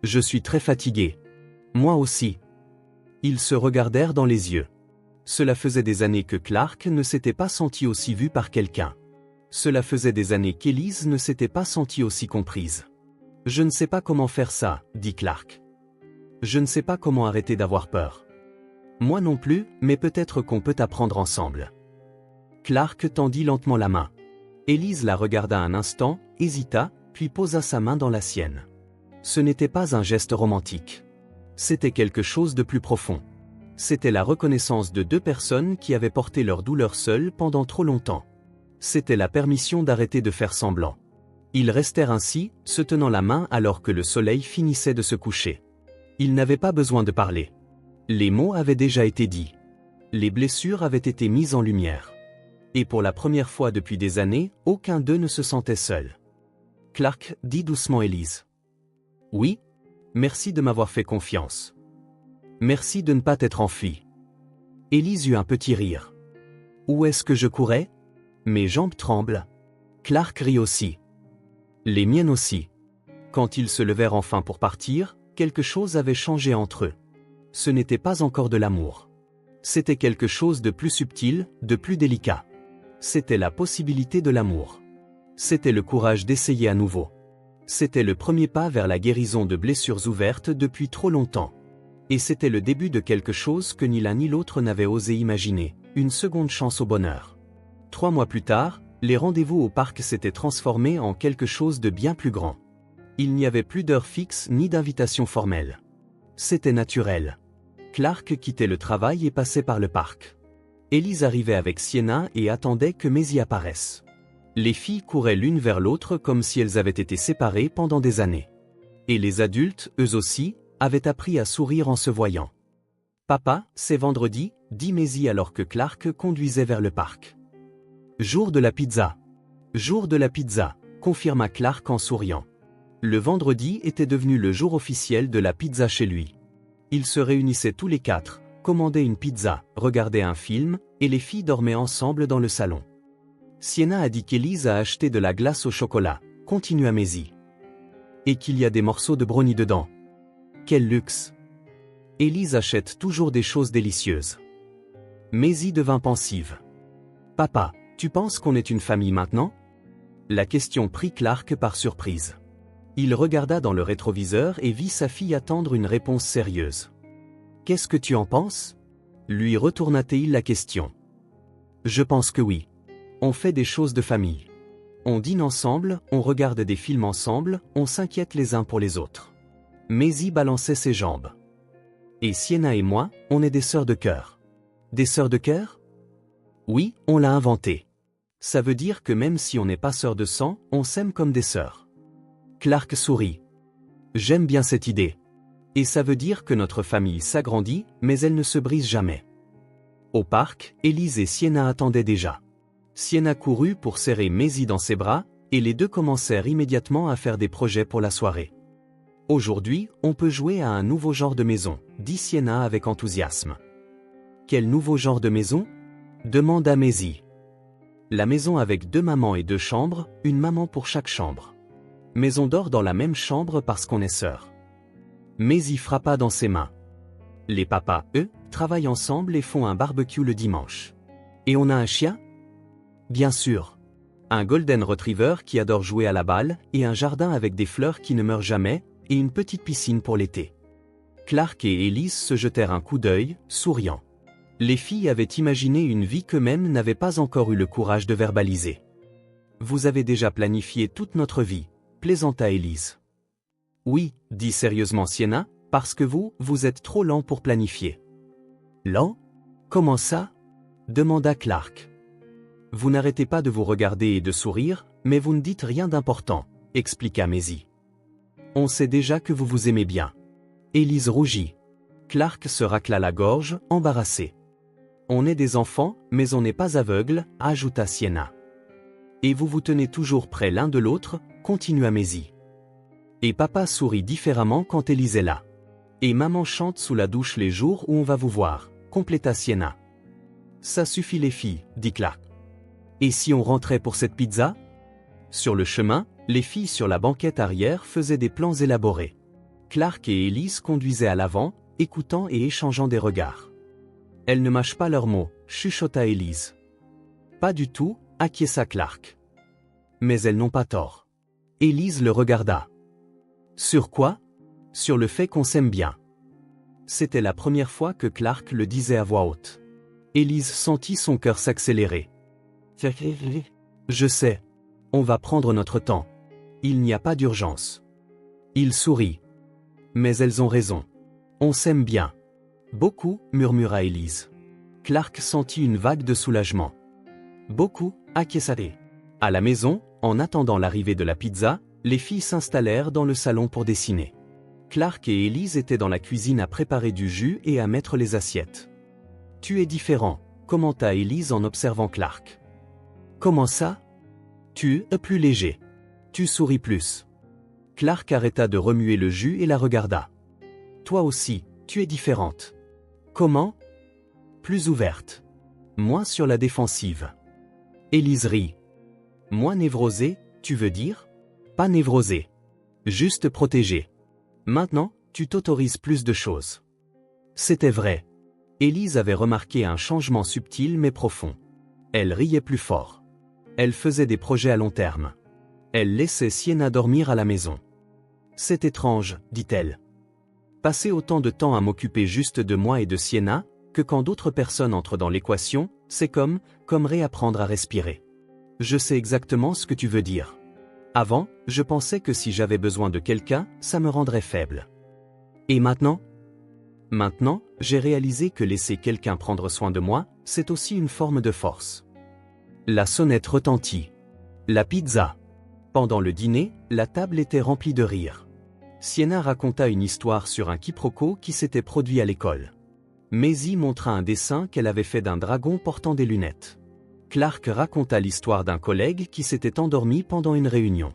Je suis très fatigué. Moi aussi. Ils se regardèrent dans les yeux. Cela faisait des années que Clark ne s'était pas senti aussi vu par quelqu'un. Cela faisait des années qu'Élise ne s'était pas sentie aussi comprise. Je ne sais pas comment faire ça, dit Clark. Je ne sais pas comment arrêter d'avoir peur. Moi non plus, mais peut-être qu'on peut apprendre ensemble. Clark tendit lentement la main. Élise la regarda un instant, hésita, puis posa sa main dans la sienne. Ce n'était pas un geste romantique. C'était quelque chose de plus profond. C'était la reconnaissance de 2 personnes qui avaient porté leur douleur seules pendant trop longtemps. C'était la permission d'arrêter de faire semblant. Ils restèrent ainsi, se tenant la main alors que le soleil finissait de se coucher. Ils n'avaient pas besoin de parler. Les mots avaient déjà été dits. Les blessures avaient été mises en lumière. Et pour la première fois depuis des années, aucun d'eux ne se sentait seul. Clark, dit doucement Élise. Oui? Merci de m'avoir fait confiance. Merci de ne pas t'être enfui. Élise eut un petit rire. Où est-ce que je courais? Mes jambes tremblent. Clark rit aussi. Les miennes aussi. Quand ils se levèrent enfin pour partir, quelque chose avait changé entre eux. Ce n'était pas encore de l'amour. C'était quelque chose de plus subtil, de plus délicat. C'était la possibilité de l'amour. C'était le courage d'essayer à nouveau. C'était le premier pas vers la guérison de blessures ouvertes depuis trop longtemps. Et c'était le début de quelque chose que ni l'un ni l'autre n'avait osé imaginer, une seconde chance au bonheur. 3 mois plus tard, les rendez-vous au parc s'étaient transformés en quelque chose de bien plus grand. Il n'y avait plus d'heure fixe ni d'invitation formelle. C'était naturel. Clark quittait le travail et passait par le parc. Élise arrivait avec Sienna et attendait que Maisie apparaisse. Les filles couraient l'une vers l'autre comme si elles avaient été séparées pendant des années. Et les adultes, eux aussi, avaient appris à sourire en se voyant. Papa, c'est vendredi, dit Maisie alors que Clark conduisait vers le parc. Jour de la pizza. Jour de la pizza, confirma Clark en souriant. Le vendredi était devenu le jour officiel de la pizza chez lui. Ils se réunissaient tous les quatre, commandaient une pizza, regardaient un film, et les filles dormaient ensemble dans le salon. Sienna a dit qu'Élise a acheté de la glace au chocolat, continua Maisie. Et qu'il y a des morceaux de brownie dedans. Quel luxe! Élise achète toujours des choses délicieuses. Maisie devint pensive. Papa, tu penses qu'on est une famille maintenant? La question prit Clark par surprise. Il regarda dans le rétroviseur et vit sa fille attendre une réponse sérieuse. Qu'est-ce que tu en penses? Lui retourna-t-il la question. Je pense que oui. On fait des choses de famille. On dîne ensemble, on regarde des films ensemble, on s'inquiète les uns pour les autres. Maisie balançait ses jambes. Et Sienna et moi, on est des sœurs de cœur. Des sœurs de cœur? Oui, on l'a inventé. Ça veut dire que même si on n'est pas sœurs de sang, on s'aime comme des sœurs. Clark sourit. J'aime bien cette idée. Et ça veut dire que notre famille s'agrandit, mais elle ne se brise jamais. Au parc, Élise et Sienna attendaient déjà. Sienna courut pour serrer Maisie dans ses bras, et les deux commencèrent immédiatement à faire des projets pour la soirée. Aujourd'hui, on peut jouer à un nouveau genre de maison, dit Sienna avec enthousiasme. Quel nouveau genre de maison? Demanda Maisie. La maison avec 2 mamans et 2 chambres, une maman pour chaque chambre. Mais on dort dans la même chambre parce qu'on est sœurs. Maisie frappa dans ses mains. Les papas, eux, travaillent ensemble et font un barbecue le dimanche. Et on a un chien? Bien sûr. Un golden retriever qui adore jouer à la balle, et un jardin avec des fleurs qui ne meurent jamais, et une petite piscine pour l'été. Clark et Élise se jetèrent un coup d'œil, souriant. Les filles avaient imaginé une vie qu'eux-mêmes n'avaient pas encore eu le courage de verbaliser. Vous avez déjà planifié toute notre vie, plaisanta Élise. Oui, dit sérieusement Sienna, parce que vous êtes trop lent pour planifier. Lent? Comment ça? Demanda Clark. Vous n'arrêtez pas de vous regarder et de sourire, mais vous ne dites rien d'important, expliqua Maisie. On sait déjà que vous vous aimez bien. Élise rougit. Clark se racla la gorge, embarrassé. On est des enfants, mais on n'est pas aveugles, ajouta Sienna. Et vous vous tenez toujours près l'un de l'autre, continua Maisie. Et papa sourit différemment quand Élise est là. Et maman chante sous la douche les jours où on va vous voir, compléta Sienna. Ça suffit les filles, dit Clark. Et si on rentrait pour cette pizza? Sur le chemin, les filles sur la banquette arrière faisaient des plans élaborés. Clark et Élise conduisaient à l'avant, écoutant et échangeant des regards. Elles ne mâchent pas leurs mots, chuchota Élise. Pas du tout, acquiesça Clark. Mais elles n'ont pas tort. Élise le regarda. Sur quoi? Sur le fait qu'on s'aime bien. C'était la première fois que Clark le disait à voix haute. Élise sentit son cœur s'accélérer. Je sais. On va prendre notre temps. Il n'y a pas d'urgence. Il sourit. Mais elles ont raison. On s'aime bien. Beaucoup, murmura Élise. Clark sentit une vague de soulagement. Beaucoup, acquiesça. À la maison, en attendant l'arrivée de la pizza, les filles s'installèrent dans le salon pour dessiner. Clark et Élise étaient dans la cuisine à préparer du jus et à mettre les assiettes. Tu es différent, commenta Élise en observant Clark. Comment ça? Tu es plus léger. Tu souris plus. Clark arrêta de remuer le jus et la regarda. Toi aussi, tu es différente. Comment? Plus ouverte. Moins sur la défensive. Élise rit. Moins névrosée, tu veux dire? Pas névrosée. Juste protégée. Maintenant, tu t'autorises plus de choses. C'était vrai. Élise avait remarqué un changement subtil mais profond. Elle riait plus fort. Elle faisait des projets à long terme. Elle laissait Sienna dormir à la maison. C'est étrange, dit-elle. Passer autant de temps à m'occuper juste de moi et de Sienna, que quand d'autres personnes entrent dans l'équation, c'est comme réapprendre à respirer. Je sais exactement ce que tu veux dire. Avant, je pensais que si j'avais besoin de quelqu'un, ça me rendrait faible. Et maintenant? Maintenant, j'ai réalisé que laisser quelqu'un prendre soin de moi, c'est aussi une forme de force. La sonnette retentit. La pizza. Pendant le dîner, la table était remplie de rire. Sienna raconta une histoire sur un quiproquo qui s'était produit à l'école. Maisie montra un dessin qu'elle avait fait d'un dragon portant des lunettes. Clark raconta l'histoire d'un collègue qui s'était endormi pendant une réunion.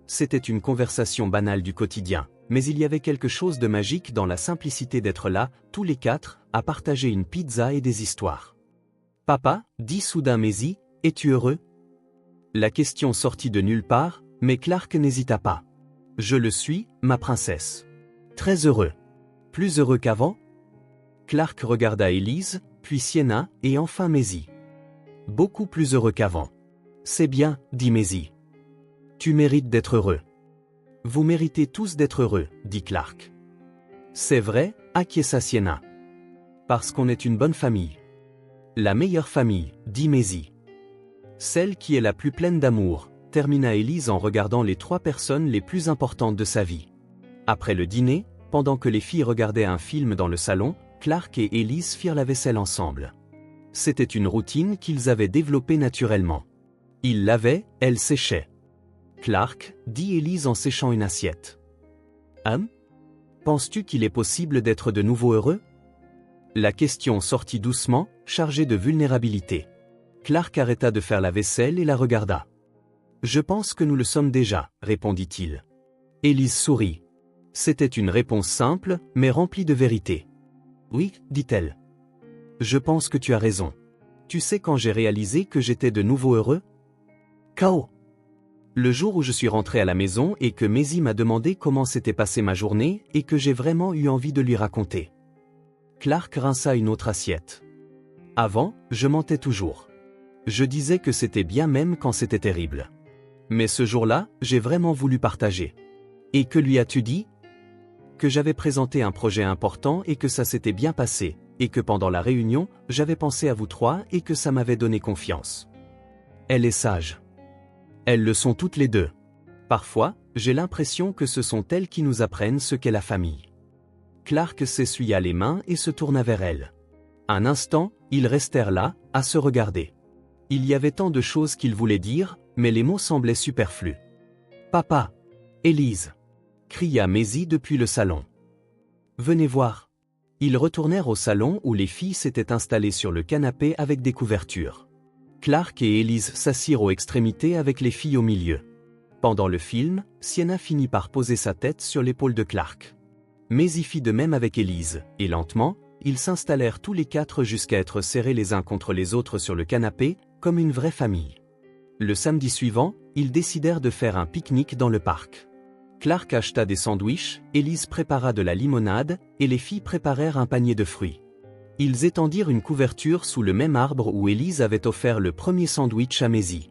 C'était une conversation banale du quotidien, mais il y avait quelque chose de magique dans la simplicité d'être là, tous les quatre, à partager une pizza et des histoires. « Papa, dit soudain Maisie, es-tu heureux » La question sortit de nulle part, mais Clark n'hésita pas. « Je le suis, ma princesse. »« Très heureux. »« Plus heureux qu'avant » Clark regarda Élise, puis Sienna, et enfin Maisie. « Beaucoup plus heureux qu'avant. »« C'est bien, dit Maisie. »« Tu mérites d'être heureux. »« Vous méritez tous d'être heureux, dit Clark. »« C'est vrai, acquiesça Sienna. »« Parce qu'on est une bonne famille. »« La meilleure famille, dit Maisie. »« Celle qui est la plus pleine d'amour, termina Élise en regardant les 3 personnes les plus importantes de sa vie. Après le dîner, pendant que les filles regardaient un film dans le salon, Clark et Élise firent la vaisselle ensemble. C'était une routine qu'ils avaient développée naturellement. Ils lavaient, elle séchait. « Clark, dit Élise en séchant une assiette. Penses-tu qu'il est possible d'être de nouveau heureux » La question sortit doucement, chargée de vulnérabilité. Clark arrêta de faire la vaisselle et la regarda. « Je pense que nous le sommes déjà, répondit-il. Élise sourit. C'était une réponse simple, mais remplie de vérité. Oui, dit-elle. Je pense que tu as raison. Tu sais quand j'ai réalisé que j'étais de nouveau heureux ? K.O. Le jour où je suis rentré à la maison et que Maisie m'a demandé comment s'était passée ma journée et que j'ai vraiment eu envie de lui raconter. Clark rinça une autre assiette. Avant, je mentais toujours. Je disais que c'était bien même quand c'était terrible. Mais ce jour-là, j'ai vraiment voulu partager. Et que lui as-tu dit ? Que j'avais présenté un projet important et que ça s'était bien passé, et que pendant la réunion, j'avais pensé à vous 3 et que ça m'avait donné confiance. Elle est sage. Elles le sont toutes les deux. Parfois, j'ai l'impression que ce sont elles qui nous apprennent ce qu'est la famille. Clark s'essuya les mains et se tourna vers elle. Un instant, ils restèrent là, à se regarder. Il y avait tant de choses qu'ils voulaient dire, mais les mots semblaient superflus. « Papa ! Élise !» cria Maisie depuis le salon. « Venez voir. » Ils retournèrent au salon où les filles s'étaient installées sur le canapé avec des couvertures. Clark et Élise s'assirent aux extrémités avec les filles au milieu. Pendant le film, Sienna finit par poser sa tête sur l'épaule de Clark. Maisie fit de même avec Élise, et lentement, ils s'installèrent tous les 4 jusqu'à être serrés les uns contre les autres sur le canapé, comme une vraie famille. Le samedi suivant, ils décidèrent de faire un pique-nique dans le parc. Clark acheta des sandwichs, Élise prépara de la limonade, et les filles préparèrent un panier de fruits. Ils étendirent une couverture sous le même arbre où Élise avait offert le premier sandwich à Maisie.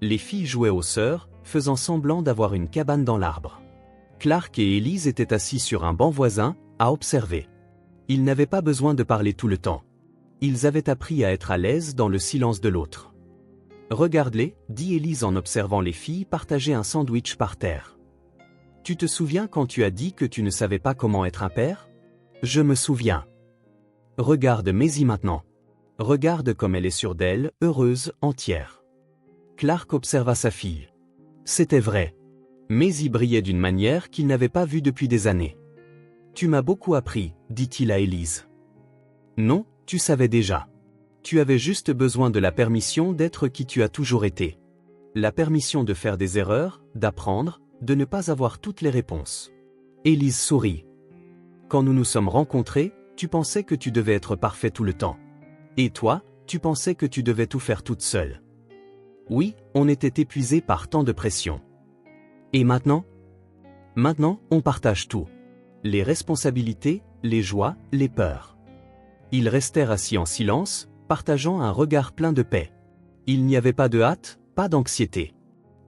Les filles jouaient aux sœurs, faisant semblant d'avoir une cabane dans l'arbre. Clark et Élise étaient assis sur un banc voisin, à observer. Ils n'avaient pas besoin de parler tout le temps. Ils avaient appris à être à l'aise dans le silence de l'autre. « Regarde-les, dit Élise en observant les filles partager un sandwich par terre. Tu te souviens quand tu as dit que tu ne savais pas comment être un père ? Je me souviens. Regarde Maisie maintenant. Regarde comme elle est sûre d'elle, heureuse, entière. » Clark observa sa fille. C'était vrai. Maisie brillait d'une manière qu'il n'avait pas vue depuis des années. « Tu m'as beaucoup appris, dit-il à Élise. Non, tu savais déjà. Tu avais juste besoin de la permission d'être qui tu as toujours été. La permission de faire des erreurs, d'apprendre, de ne pas avoir toutes les réponses. » Élise sourit. « Quand nous nous sommes rencontrés, tu pensais que tu devais être parfait tout le temps. Et toi, tu pensais que tu devais tout faire toute seule. Oui, on était épuisés par tant de pression. Et maintenant ? Maintenant, on partage tout. Les responsabilités, les joies, les peurs. » Ils restèrent assis en silence, partageant un regard plein de paix. Il n'y avait pas de hâte, pas d'anxiété.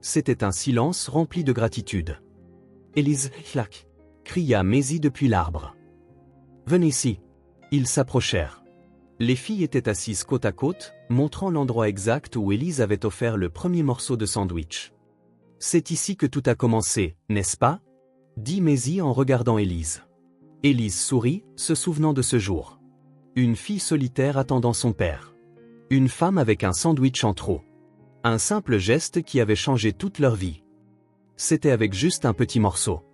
C'était un silence rempli de gratitude. « Élise, clac !» cria Maisie depuis l'arbre. « Venez ici. » Ils s'approchèrent. Les filles étaient assises côte à côte, montrant l'endroit exact où Élise avait offert le premier morceau de sandwich. « C'est ici que tout a commencé, n'est-ce pas ?» dit Maisie en regardant Élise. Élise sourit, se souvenant de ce jour. Une fille solitaire attendant son père. Une femme avec un sandwich en trop. Un simple geste qui avait changé toute leur vie. C'était avec juste un petit morceau.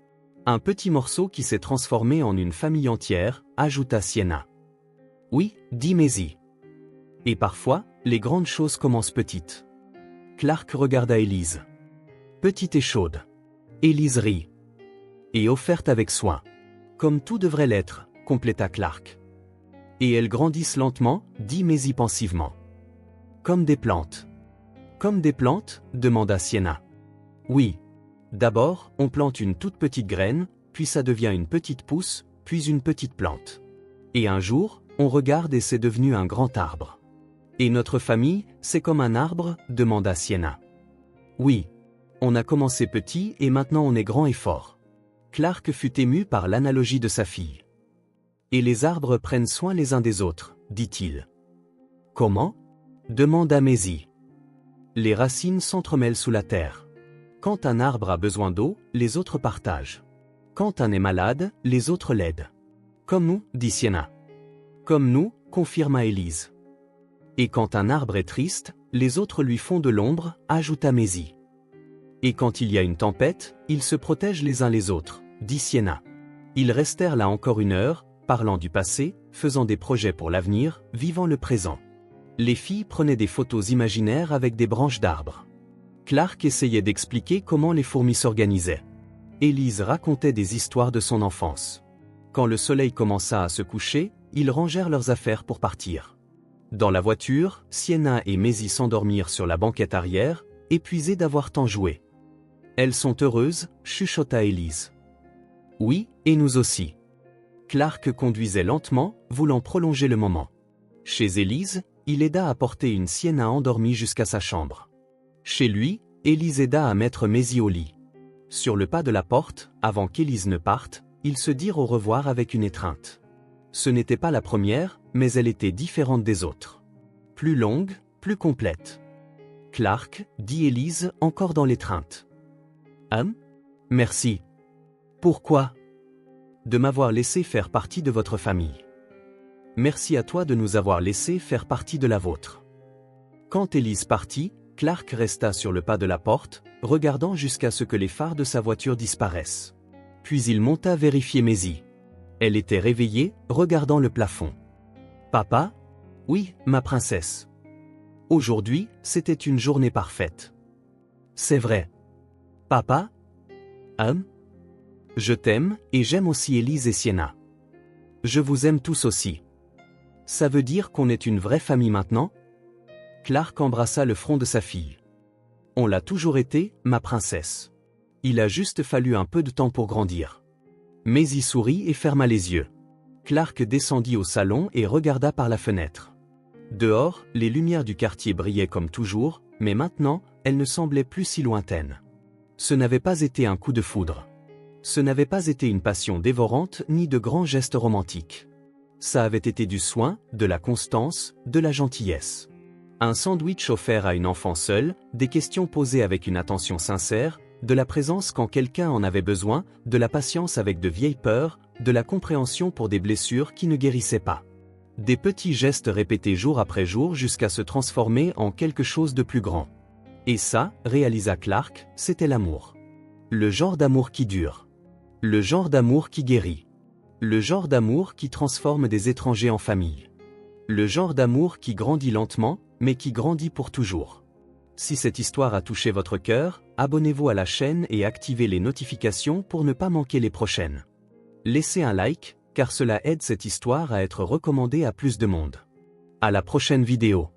Un petit morceau qui s'est transformé en une famille entière, ajouta Sienna. Oui, dit Maisie. Et parfois, les grandes choses commencent petites. Clark regarda Élise. Petite et chaude. Élise rit. Et offerte avec soin. Comme tout devrait l'être, compléta Clark. Et elles grandissent lentement, dit Maisie pensivement. Comme des plantes. Comme des plantes, demanda Sienna. Oui. D'abord, on plante une toute petite graine, puis ça devient une petite pousse, puis une petite plante. Et un jour, on regarde et c'est devenu un grand arbre. Et notre famille, c'est comme un arbre, demanda Sienna. Oui. On a commencé petit et maintenant on est grand et fort. Clark fut ému par l'analogie de sa fille. Et les arbres prennent soin les uns des autres, dit-il. Comment ? demanda Maisie. Les racines s'entremêlent sous la terre. Quand un arbre a besoin d'eau, les autres partagent. Quand un est malade, les autres l'aident. Comme nous, dit Sienna. Comme nous, confirma Élise. Et quand un arbre est triste, les autres lui font de l'ombre, ajouta Maisie. Et quand il y a une tempête, ils se protègent les uns les autres, dit Sienna. Ils restèrent là encore 1 heure, parlant du passé, faisant des projets pour l'avenir, vivant le présent. Les filles prenaient des photos imaginaires avec des branches d'arbres. Clark essayait d'expliquer comment les fourmis s'organisaient. Élise racontait des histoires de son enfance. Quand le soleil commença à se coucher, ils rangèrent leurs affaires pour partir. Dans la voiture, Sienna et Maisie s'endormirent sur la banquette arrière, épuisées d'avoir tant joué. Elles sont heureuses, chuchota Élise. Oui, et nous aussi. Clark conduisait lentement, voulant prolonger le moment. Chez Élise, il aida à porter une Sienna endormie jusqu'à sa chambre. Chez lui, Élise aida à mettre Maisie au lit. Sur le pas de la porte, avant qu'Élise ne parte, ils se dirent au revoir avec une étreinte. Ce n'était pas la première, mais elle était différente des autres. Plus longue, plus complète. Clark, dit Élise, encore dans l'étreinte. Merci. Pourquoi ? De m'avoir laissé faire partie de votre famille. Merci à toi de nous avoir laissé faire partie de la vôtre. Quand Élise partit, Clark resta sur le pas de la porte, regardant jusqu'à ce que les phares de sa voiture disparaissent. Puis il monta vérifier Maisie. Elle était réveillée, regardant le plafond. Papa ? Oui, ma princesse. Aujourd'hui, c'était une journée parfaite. C'est vrai. Papa ? Je t'aime, et j'aime aussi Élise et Sienna. Je vous aime tous aussi. Ça veut dire qu'on est une vraie famille maintenant ? Clark embrassa le front de sa fille. On l'a toujours été, ma princesse. Il a juste fallu un peu de temps pour grandir. Maisie sourit et ferma les yeux. Clark descendit au salon et regarda par la fenêtre. Dehors, les lumières du quartier brillaient comme toujours, mais maintenant, elles ne semblaient plus si lointaines. Ce n'avait pas été un coup de foudre. Ce n'avait pas été une passion dévorante ni de grands gestes romantiques. Ça avait été du soin, de la constance, de la gentillesse. Un sandwich offert à une enfant seule, des questions posées avec une attention sincère, de la présence quand quelqu'un en avait besoin, de la patience avec de vieilles peurs, de la compréhension pour des blessures qui ne guérissaient pas. Des petits gestes répétés jour après jour jusqu'à se transformer en quelque chose de plus grand. Et ça, réalisa Clark, c'était l'amour. Le genre d'amour qui dure. Le genre d'amour qui guérit. Le genre d'amour qui transforme des étrangers en famille. Le genre d'amour qui grandit lentement, mais qui grandit pour toujours. Si cette histoire a touché votre cœur, abonnez-vous à la chaîne et activez les notifications pour ne pas manquer les prochaines. Laissez un like, car cela aide cette histoire à être recommandée à plus de monde. À la prochaine vidéo.